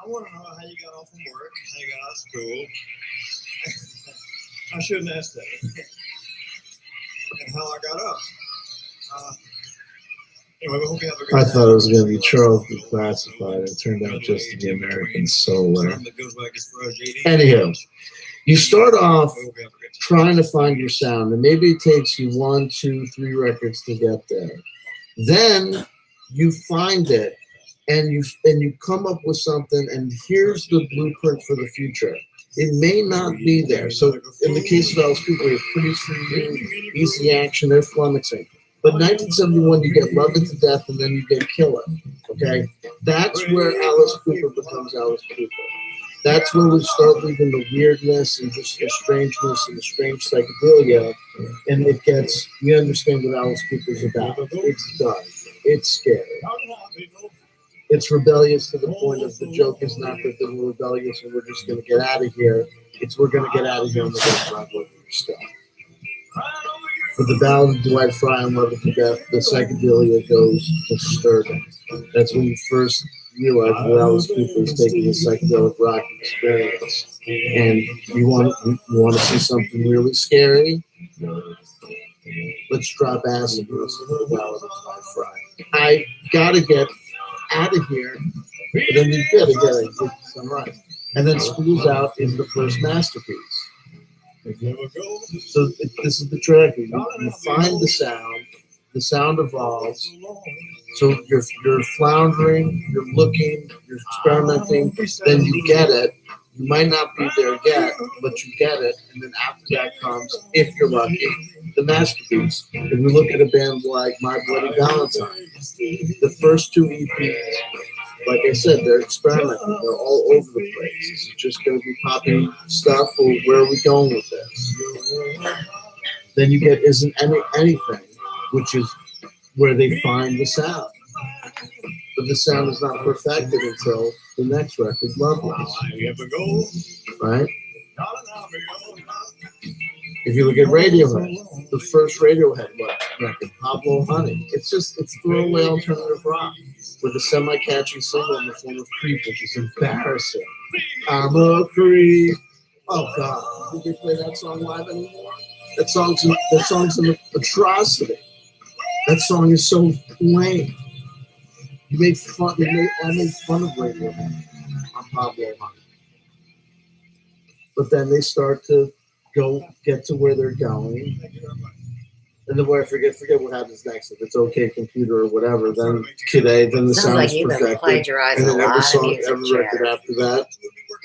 I want to know how you got off from work, how you got out of school. I shouldn't ask that. And how I got up. Anyway, we hope you have a good I time. thought it was going to be Charles Declassified. It turned out just to be American Solar. Anywho, you start off trying to find your sound, and maybe it takes you 1, 2, 3 records to get there. Then you find it, and you come up with something, and here's the blueprint for the future. It may not be there. So in the case of Alice Cooper, it's pretty free, easy action, they're flummoxing. But 1971, you get Love It to Death, and then you get Killer. Okay, that's where Alice Cooper becomes Alice Cooper. That's where we start leaving the weirdness and just the strangeness and the strange psychedelia, and it gets. We understand what Alice Cooper's about. It's dark. It's scary. It's rebellious to the point of the joke is not that we're rebellious and we're just going to get out of here. It's we're going to get out of here and we're going to stop looking for stuff. With the Ballad of Dwight Fry and Love It to Death, the psychedelia goes disturbing. That's when you first realize that Alice Cooper is taking a psychedelic rock experience. And you want to see something really scary? Let's drop acid and listen to the Ballad of Dwight Fry. I gotta get out of here, but then you gotta get a good sunrise. And then School's Out is the first masterpiece. So this is the trick. You find the sound evolves. So you're floundering, you're looking, you're experimenting, then you get it. You might not be there yet, but you get it. And then after that comes, if you're lucky, the masterpiece. If you look at a band like My Bloody Valentine, the first 2 EPs, like I said, they're experimenting. They're all over the place. Is it just going to be popping stuff, or where are we going with this? Then you get Isn't Anything, which is where they find the sound. But the sound is not perfected until the next record, Loveless. Right? If you look at Radiohead, the first Radiohead record, Pablo Honey, it's throwaway alternative rock with a semi-catchy single in the form of Creep, which is embarrassing. I'm a creep. Oh God, did they play that song live anymore? That song's an atrocity. That song is so lame. I made fun of Radiohead on Pablo Honey. But then they start to get to where they're going. And then I forget what happens next. If it's OK Computer or whatever, then today, then the sound is perfected. And then every record after that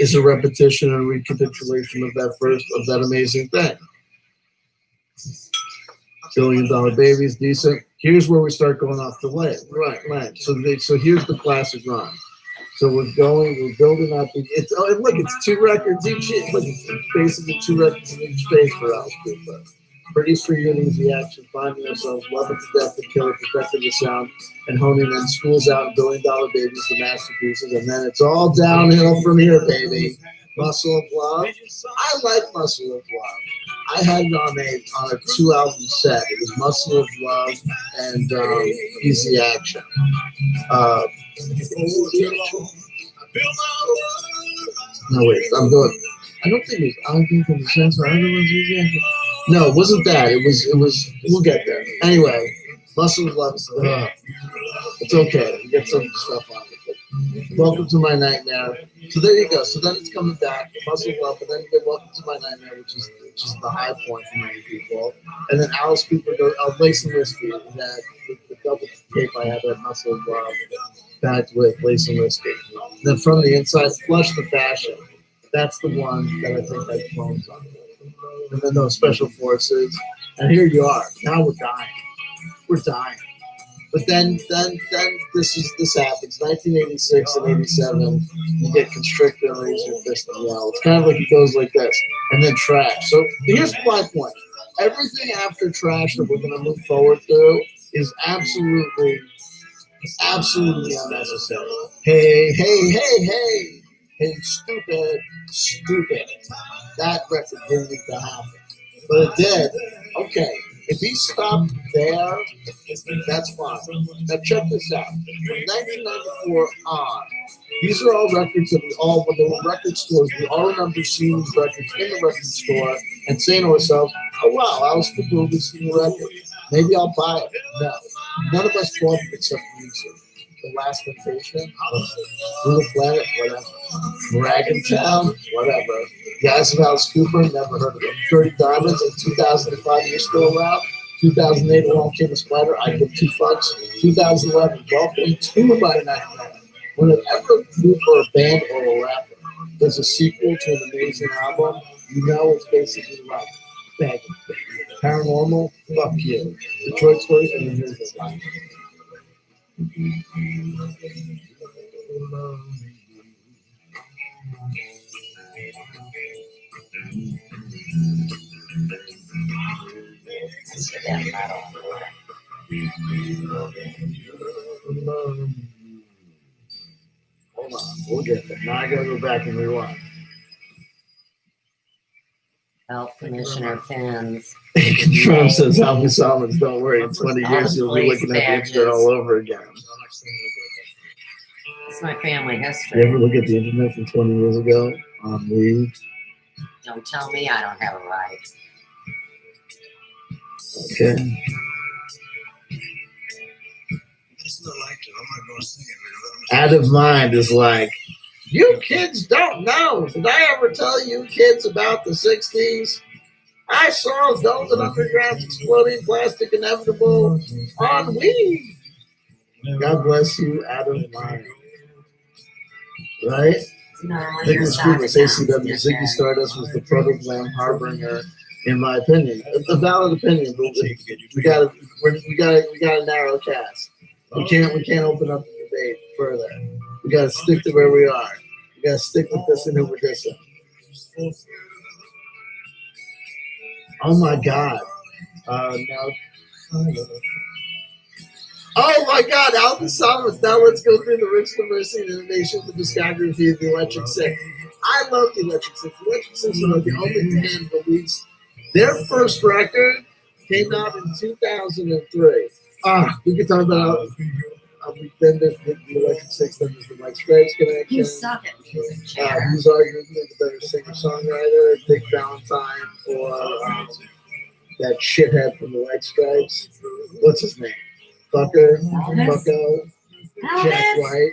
is a repetition and recapitulation of that amazing thing. $1 Billion Baby is decent. Here's where we start going off the lane. Right. So here's the classic run. So we're building up. It's 2 records each. Look, it's basically 2 records in each phase for Alice Cooper. Pretty Street Innings, the action, Finding Ourselves, Love It to Death, the Killer, Perfecting the Sound, and Honing In. School's Out, $1 Billion Babies, the masterpieces, and then it's all downhill from here, baby. Muscle of Love. I like Muscle of Love. I had it on a 2-album set. It was Muscle of Love and Easy Action. No, wait, I'm going. I don't think it was Sense or Easy Action. No, it wasn't that. It was. We'll get there. Anyway, Muscle of Love. It's okay. We get some stuff on it. Welcome to My Nightmare. So there you go. So then it's coming back. Muscle of Love, and then you get Welcome to My Nightmare, which is the high point for many people. And then Alice Cooper goes, I'll Lace and Whiskey. And that the double tape I have at Muscle of Love, backed with Lace and Whiskey. And then from the inside, Flush the Fashion. That's the one that I think had clones on it. And then those Special Forces. And here you are. Now we're dying. We're dying. But then this happens. 1986 and 87, you get Constrictor and Raise Your Fist and Yell. It's kind of like it goes like this, and then Trash. So here's my point. everything after trash that we're going to move forward through is absolutely unnecessary. Hey, stupid. That record didn't need to happen. But it did. Okay, if he stopped there, that's fine. Now check this out. From 1994 on, these are all records that when there were record stores, we all remember seeing these records in the record store and saying to ourselves, oh wow, Alice Cooper will be seeing a record. Maybe I'll buy it. No. None of us bought it except music. The Last Temptation, Blue Planet, whatever. Dragon Town, whatever. Guys of Alice Cooper, never heard of them. Dirty Diamonds in 2005, you're still around. 2008, Along Came a Spider, I Give Two Fucks. 2011, Welcome to My Nightmare. Whenever a group or a band or a rapper does a sequel to an amazing album, you know it's basically like begging. Paranormal, fuck you. Detroit Stories and the News of Life. Hold on, we'll get there. Now I gotta go back and rewind. Health Commissioner pins. Trump says, Alfie Solomons, don't worry, in 20 years you'll be looking at the internet all over again. It's my family You history. ever look at the internet from 20 years ago on the Don't tell me I don't have a right. Okay. It's not like it. I'm not going to sing it. Out of Mind is like, you kids don't know. Did I ever tell you kids about the 60s? I saw Velvet Underground Exploding Plastic Inevitable on Wii. God bless you, Out of Mind. Right? No, Nicholas Cooper's ACW Ziggy Stardust was the proto-glam harbinger, in my opinion. A valid opinion, but we got a narrow cast. We can't open up the debate further. We got to stick to where we are. We got to stick with this and who we're dissing. Oh my God! Now. Oh my God, Alvin Solomons. Now let's go through the rich diversity and innovation of the discography of the Electric Six. I love the Electric Six. The Electric Six were the only band released. Their first record came out in 2003. We could talk about then there's the Electric Six, then there's the White Stripes connection. You suck at music, Chair. Who's arguably the better singer-songwriter, Dick Valentine, or that shithead from the White Stripes? What's his name? Fucker, Fucko, Jack White.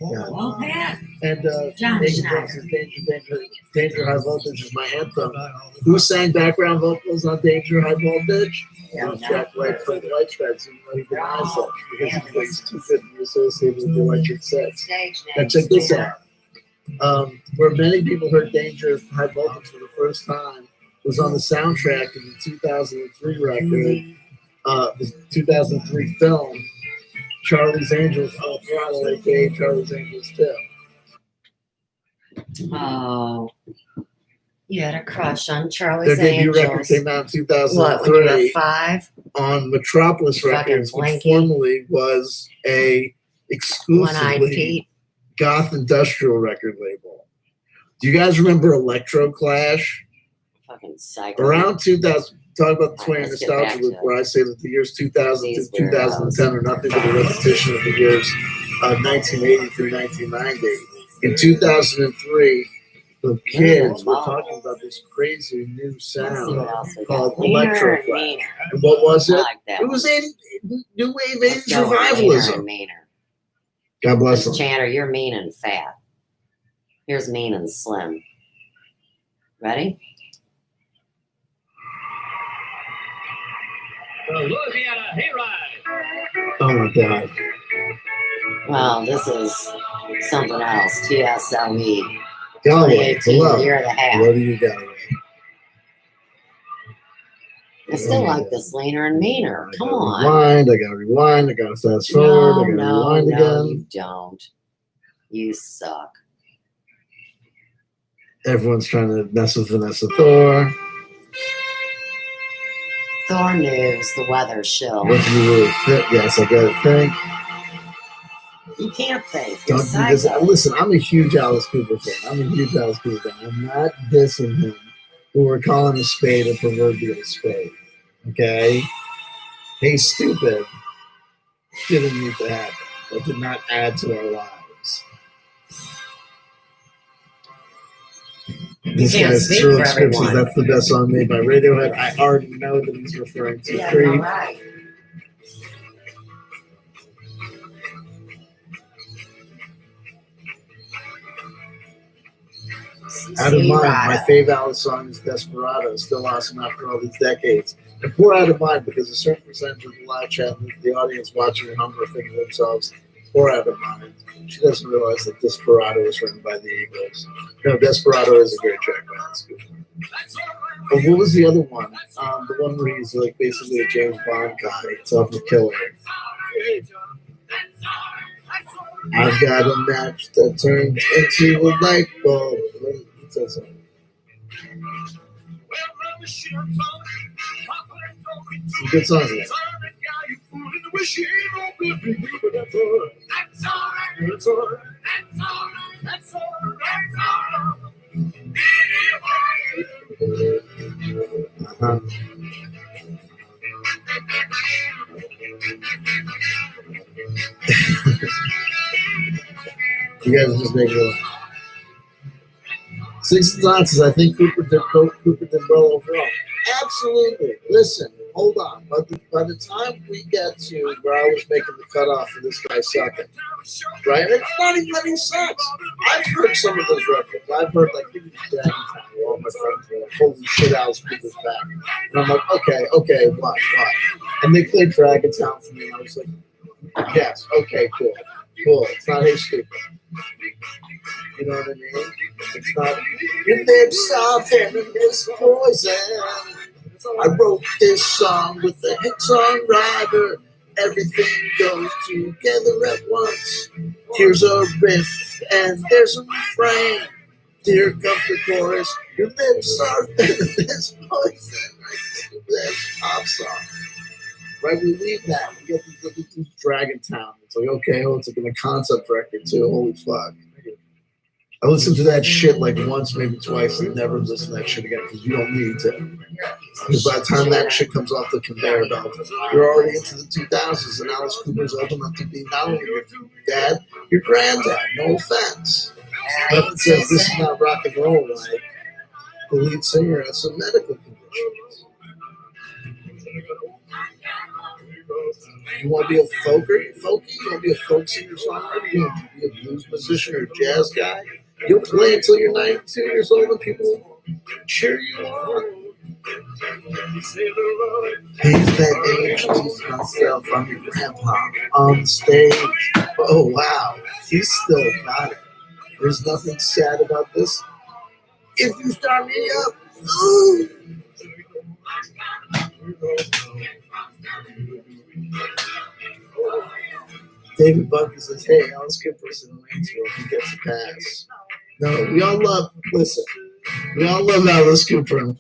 Well, Pat. And John Danger, Schneider. Danger High Voltage is my anthem. Who sang background vocals on Danger High Voltage? Jack White from the White Stripes. And he denies it because he thinks too good to be associated with the Electric Six. Now check this out. Where many people heard Danger High Voltage for the first time was on the soundtrack of the 2003 record, the 2003 film, Charlie's Angels Full Throttle, aka Charlie's Angels 2. Oh, you had a crush on Their Charlie's debut record Angels. came out in What, when you were 2003 5? on Metropolis You fucking Records, which blankie. formerly was a One-eyed exclusively Pete. goth industrial record label. Do you guys remember Electro Clash? Fucking psycho. Around 2000, talk about the All right, 20 let's get nostalgia back to loop, where I say that the years 2000 These to 2010 are nothing but a repetition of the years 1980 through 1990. In 2003, the kids were talking about this crazy new Let's see what sound else we got. called Leaner Electro and Clash. meaner. And what was I it? like that It one. was a new wave Let's 80s go with leaner revivalism. and meaner. God bless them. Chandler, you're mean and fat. Here's mean and slim. Ready? Louisiana Hayride. Oh my God. Well, this is something else. TSLE. Galway, 2018, hello. year of the half. What do you got? I still like this leaner and meaner. Come on. Rewind, I gotta rewind, I gotta fast forward, I gotta rewind no, again. you don't. You suck. Everyone's trying to mess with Vanessa Thor. Thor news, the weather shill. What do you really think? Yes, I gotta think. You can't think. You're Don't do this. psycho. Listen, I'm a huge Alice Cooper fan. I'm not dissing him. But we're calling a spade a proverbial spade. Okay? Hey, stupid. Didn't need to happen. That did not add to our lives. This can't guy's speak Throwing for Scriptures. everyone. That's the best song made by Radiohead. I already know that he's referring to Yeah, Creed. all right. Out of Mind, my Desperado. favorite Alice song is Desperado. Still awesome after all these decades. And poor Out of Mind, because a certain percentage of the live chat and the audience watching at home are thinking to themselves, poor Out of Mind. She doesn't realize that Desperado was written by the Eagles. No, Desperado is a great track by Alice Cooper. But what was the other one? The one where he's like basically a James Bond guy. It's off of Killer. I've got a match that turns into a light bulb. What says that? Some good songs in there. Uh-huh. You guys are just making it up. 6 ounces. I think Cooper did well overall. Absolutely. Listen, hold on. By the time we get to where I was making the cutoff for this guy sucking, right? It's not even that he sucks. I've heard some of those records. I've heard like even Dragon Town, where all my friends were like, "Holy shit, Alice Cooper's back," and I'm like, "Okay, what?" And they played Dragon Town for me, and I was like, "Yes, okay, cool. It's not his stupid." You know what I mean? It's not. Your lips are feminist poison. I wrote this song with the hit songwriter. Everything goes together at once. Here's a riff and there's a refrain. Here comes the chorus. Your lips are feminist poison. This pop song. Right, we leave that. We get this Dragon Town. It's like, okay, it's like a concept record too. Holy fuck. I listened to that shit like once, maybe twice, and never listen to that shit again because you don't need to. Because by the time that shit comes off the conveyor belt, you're already into the 2000s, and Alice Cooper's old enough to be not only your dad, your granddad. No offense. But it says this is not rock and roll, like the lead singer has some medical conditions. You want to be a folky? You want to be a folk singer-songwriter? You want to be a blues musician or a jazz guy? You'll play until you're 92 years old and people cheer you on. He's that introduce myself. I'm your grandpa on stage. Oh, wow. He's still got it. There's nothing sad about this. If you start me up, ooh. David Bunker says, hey, Alice Cooper's in Waynesville. He gets a pass. No, we all love Alice Cooper. Right?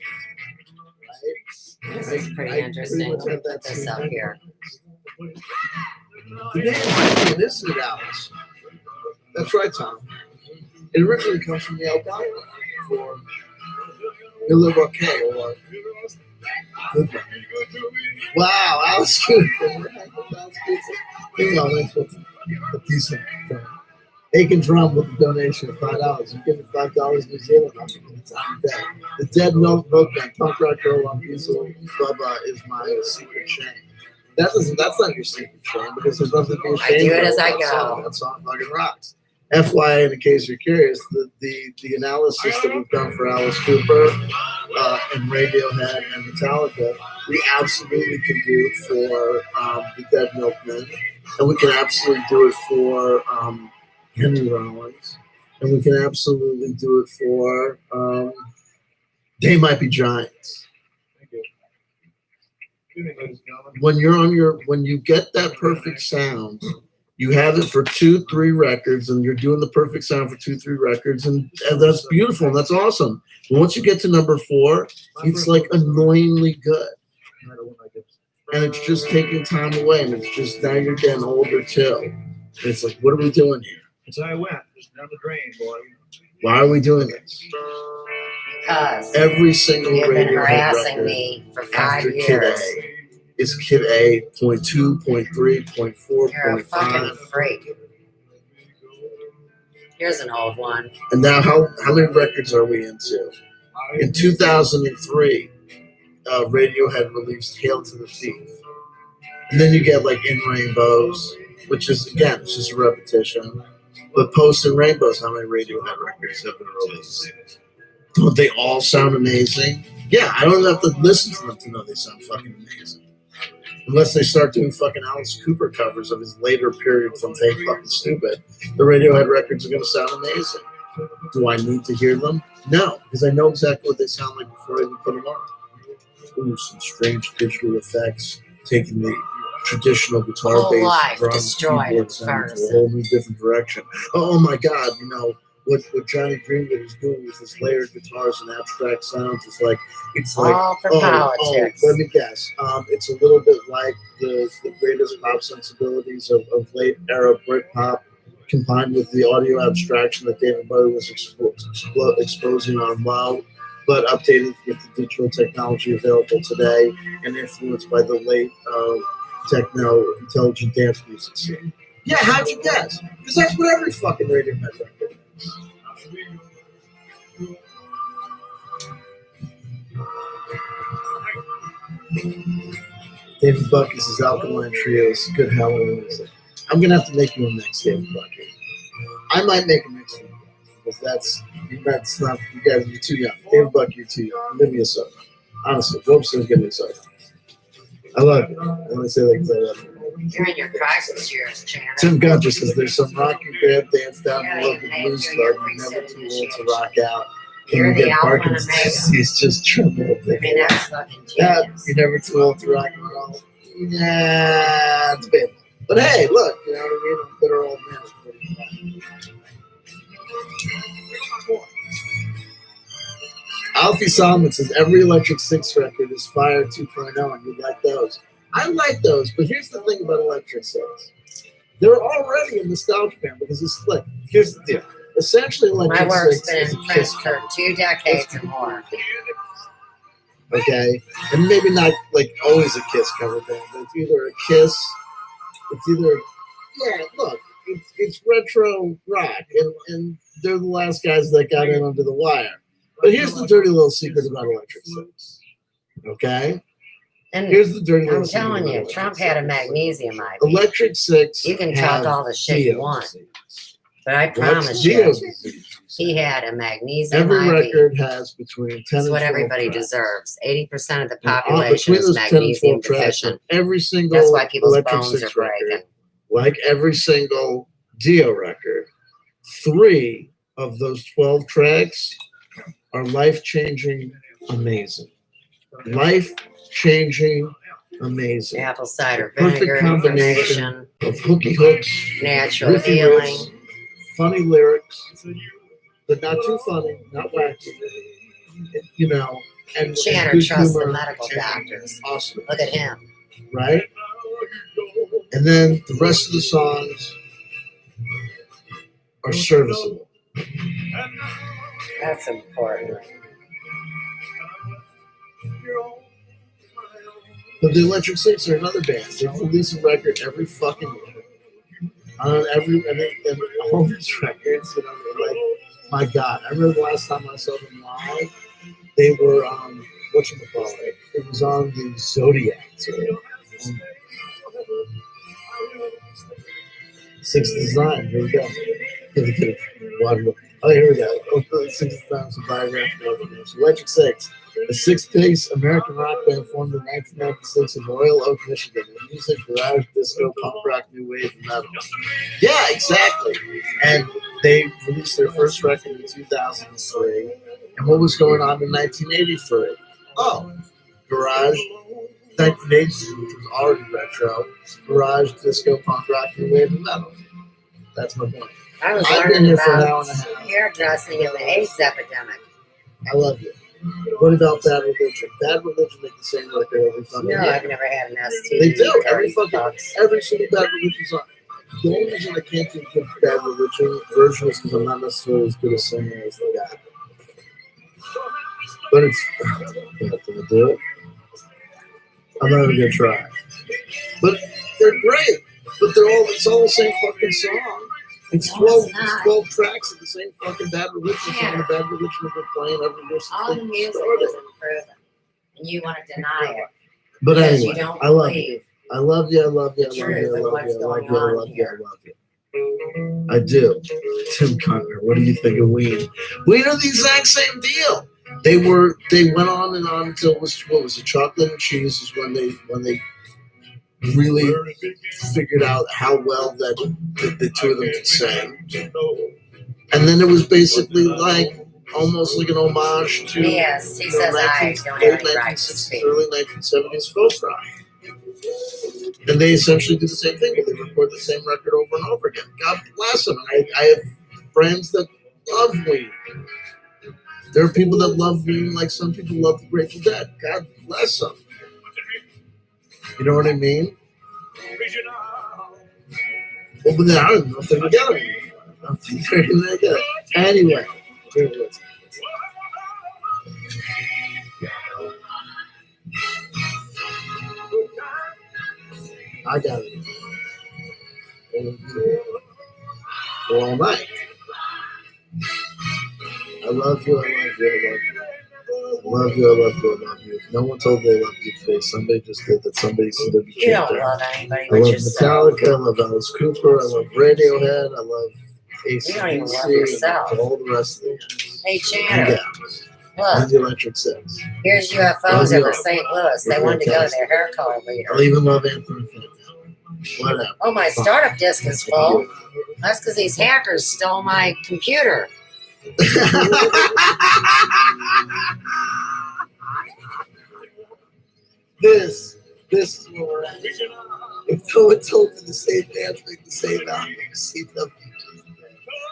This is pretty interesting. Let me put this up here. The name might be Isn't Alice. That's right, Tom. It originally comes from the Algonquin for Milwaukee or Goodbye. Wow, Alice Cooper. Hang on, let's put a decent film. Aiken Drum with a donation of $5. You give me $5 New Zealand, I'm going to tell you that. The Dead Milkman, Punk Rock Girl on Diesel, Bubba is my secret shame. That's not your secret shame because there's nothing to be ashamed of. I do it as I that go. song. That song fucking rocks. FYI, in case you're curious, the analysis that we've done for Alice Cooper and Radiohead and Metallica, we absolutely can do for the Dead Milkmen, and we can absolutely do it for Henry Rollins, and we can absolutely do it for They Might Be Giants. When you get that perfect sound, you have it for 2-3 records, and you're doing the perfect sound for 2-3 records, and that's beautiful, and that's awesome. But once you get to number 4, it's like annoyingly good. And it's just taking time away, and it's just now you're getting older too. And it's like, what are we doing here? As I went, just down the drain, boy. Why are we doing this? Because Every single you've been Radiohead harassing record me for 5 after Kid years. A is Kid A, 0.2, 0.3, 0.4, You're a fucking 0.5. freak. Here's an old one. And now how many records are we into? In 2003, Radiohead released Hail to the Thief. And then you get like In Rainbows, which is, again, it's just a repetition. But post In Rainbows, how many Radiohead records have been released? Don't they all sound amazing? Yeah, I don't have to listen to them to know they sound fucking amazing. Unless they start doing fucking Alice Cooper covers of his later period from Fake Fucking Stupid, the Radiohead records are going to sound amazing. Do I need to hear them? No, because I know exactly what they sound like before I even put them on. Ooh, some strange digital effects, taking the traditional guitar Whole bass, life drums, destroyed keyboard in sound to a Ferguson. whole new different direction. Oh my God, you know, what Johnny Greenwood is doing with his layered guitars and abstract sounds is like, it's like, All for politics. let me guess. It's a little bit like the greatest pop sensibilities of late era Britpop, combined with the audio abstraction that David Bowie was exposing on Low, but updated with the digital technology available today and influenced by the late techno intelligent dance music scene. Yeah, how'd you guess? Because that's what every fucking Radiohead record is. David Buckus' Alkaline Trio is good Halloween music. I'm gonna have to make you a mix, David Buckus. I might make a mix for you because that's not, you guys are too young. David Buck, you're too young. Give me a soda. Honestly, Robeson's give me a soda. I love you. I want to say that because I love you. You're in your crisis years, Chandler. Tim Gunter says there's some rocking band dance down Yeah, below the you blues made your club. You're never too research old to rock out. You're And the you get alpha and Parkinson's omega. disease just tremble. I mean, that's fucking Yeah, genius. you're never too old to rock and roll. Yeah, it's bad. But hey, look, you know what I mean? I'm a bitter old man. Alfie Solomon says every Electric Six record is Fire 2.0, and you like those. I like those, but here's the thing about Electric Six. They're already a nostalgia band because it's like, here's the deal. Essentially, My Electric work's Six been is in a print Kiss for 2 decades or more. okay? And maybe not like always a Kiss cover band, but it's either a Kiss, look, it's retro rock, and they're the last guys that got in under the wire. But here's the dirty little secret about Electric Six, okay? And Here's the dirty little I'm secret telling about you, Electric Trump Six. had a magnesium IV. Electric Six. You can have talk all the shit you want, disease. but I What's promise Dio you, disease? he had a magnesium Every IV. record has between 10 That's and what 12 everybody tracks. deserves. 80% of the And population between is those 10 and 12 magnesium tracks, deficient. every single That's why people's Electric bones are Six record, breaking. like every single Dio record, 3 of those 12 tracks are life-changing, amazing. Life-changing, amazing. Apple cider Perfect vinegar combination information, of hooky hooks, natural riffy healing. riffs, funny lyrics, but not too funny, not wacky. You know, and Shannon good trusts the humor medical and doctors. awesome, Look at him. right? And then the rest of the songs are serviceable. That's important. But the Electric Six are another band. They release a record every fucking year. And all these records, you know, like, my God, I remember the last time I saw them live, they were whatchamacallit, it was on the Zodiac tour. Sixth Design, here we go. Oh, here we go. Sixth Design is a biographical information. Electric Six, a 6-piece American rock band formed in 1996 in Royal Oak, Michigan. In music, garage, disco, punk rock, new wave, and metal. Yeah, exactly. And they released their first record in 2003. And what was going on in 1983? Oh, garage, 1982, which was already retro, garage, disco, punk rock, new wave, and metal. That's my point. I was I've been learning here for an about hour and a half. hairdressing and the AIDS epidemic. I love you. What about Bad Religion? Bad Religion make the same record every fucking No, year. I've never had an STD. They do. Dirty fucks. Every single Bad Religion song. The only reason I can't do a good Bad Religion version is because I'm not necessarily as good a singer as the guy. But it's I'm not gonna do it. I'm not even gonna try. But they're great. But it's all the same fucking song. It's 12 tracks of the same fucking Bad Religion song. The Bad Religion have been playing every year since All they the music started. is improving, and you want to deny it But because anyway, you don't I love you. believe. I love you. I love you. I love Truth you. I of love what's you. I love going you. I on love you. here. I love you. I do. Tim Cutler. What do you think of Ween? Ween are the exact same deal. They went on and on until it was it, Chocolate and Cheese is when they really figured out how well that the two of them could sing. And then it was basically like almost like an homage to Yes, he says I don't have any right to speak. early 1970s folk rock. And they essentially do the same thing, but they record the same record over and over again. God bless them. I have friends that love Ween. There are people that love Ween like some people love the Grateful Dead. God bless them. You know what I mean? Well, but then I don't know if they're together anymore. I don't think they're even together. Anyway, here it is. I got it. All night. I love you. I love you. I love you. I love you. I love you. I love you. If no one told me they loved you today, somebody just did that. Somebody said to be You don't love anybody I but love yourself. Metallica. I love Alice Cooper. I love Radiohead. I love AC/DC. You don't even love yourself. All the rest of the guys. Hey, And Channer, gals. look, And the Electric Six. here's UFOs over St. Louis. They You're wanted to go to fantastic. their hair color I'll leader. even love Anthony Fantano. Whatever. Oh, my startup disk is full. That's because these hackers stole my computer. This is where we're at. If no one told me the same dance, make the same album, CW.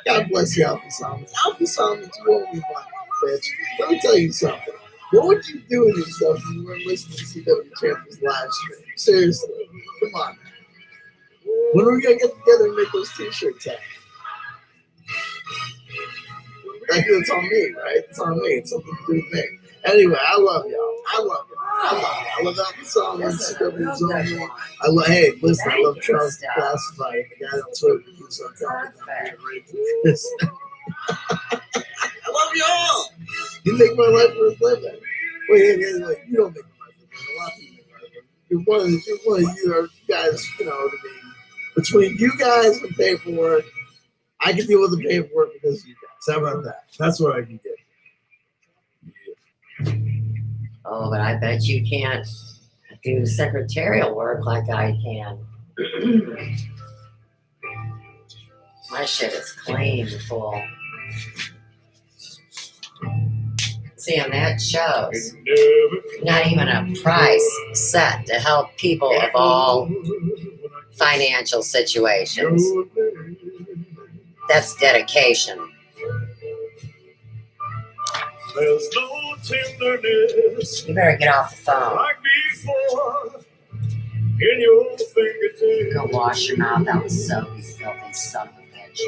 God bless you, Alfie Simons. Alfie Simons, you owe me money, bitch. Let me tell you something. What would you do with yourself if you weren't listening to CW Champions live stream? Seriously. Come on. When are we going to get together and make those t-shirt tags? It's on me, right? It's on me. It's something to do with me. Anyway, I love y'all. I love you. I love Alfie Simons. CW Zone. Hey, listen, I love Charles Classified. The guy that took me sometimes. I love you all. You make my life worth living. Wait, you don't make my life worth living. A lot of people make my life worth living. You're one of you guys, you know what I mean. Between you guys and paperwork, I can deal with the paperwork because of you guys. How about that? That's what I can get. Oh, but I bet you can't do secretarial work like I can. My shit is clean full. See, and that shows not even a price set to help people of all financial situations. That's dedication. There's no tenderness You better get off the phone. like before in your fingertips. Go wash your mouth out with soap, you filthy son of a bitch.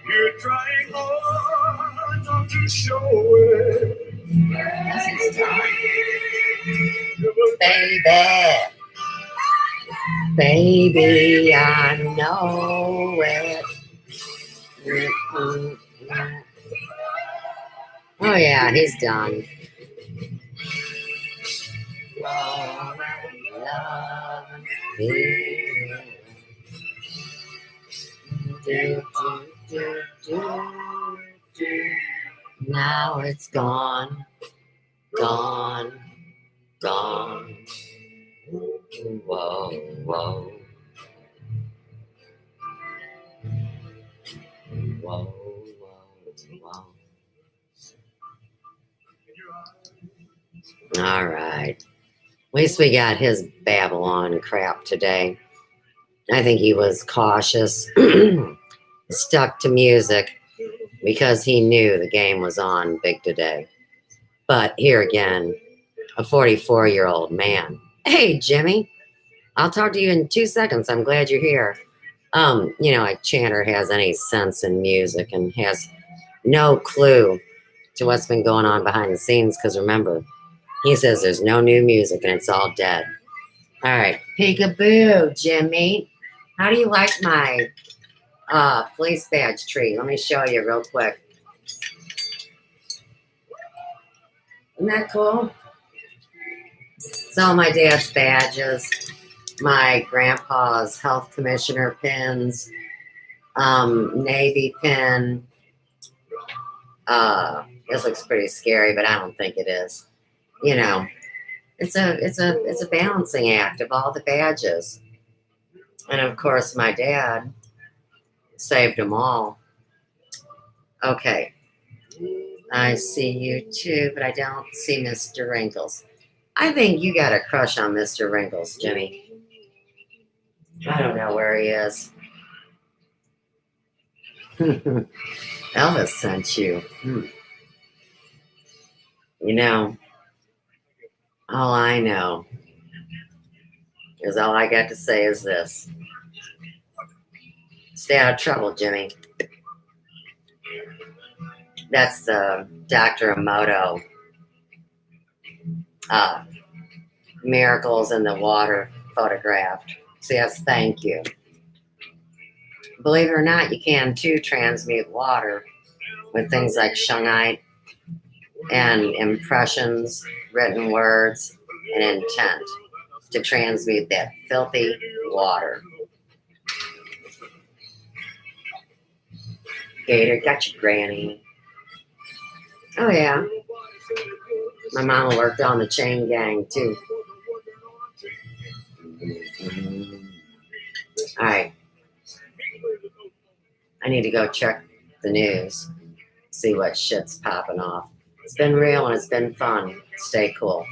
You're trying hard not to show it. Yes, he's done. Baby. Baby, I know it. Mm-mm-mm. Oh, yeah, he's done. Love and fear. Do, do, do, do. Now it's gone, gone, gone. Whoa, whoa. Whoa, whoa, whoa. All right. At least we got his Babylon crap today. I think he was cautious, stuck to music. because he knew the game was on big today. But here again, a 44-year-old man. Hey, Jimmy, I'll talk to you in 2 seconds. I'm glad you're here. Like Chandler has any sense in music and has no clue to what's been going on behind the scenes. Because remember, he says there's no new music and it's all dead. All right, peekaboo, Jimmy. How do you like my police badge tree? Let me show you real quick. Isn't that cool? It's all my dad's badges, my grandpa's health commissioner pins, Navy pin. This looks pretty scary, but I don't think it is. It's a balancing act of all the badges. And of course, my dad saved them all. Okay. I see you too, but I don't see Mr. Wrinkles. I think you got a crush on Mr. Wrinkles, Jimmy. I don't know where he is. Elvis sent you. All I know is all I got to say is this. Stay out of trouble, Jimmy. That's the Dr. Emoto Miracles in the Water photographed. So yes, thank you. Believe it or not, you can too transmute water with things like shungite and impressions, written words, and intent to transmute that filthy water. Gator, got your granny. Oh yeah. My mama worked on the chain gang too. All right. I need to go check the news, see what shit's popping off. It's been real and it's been fun. Stay cool.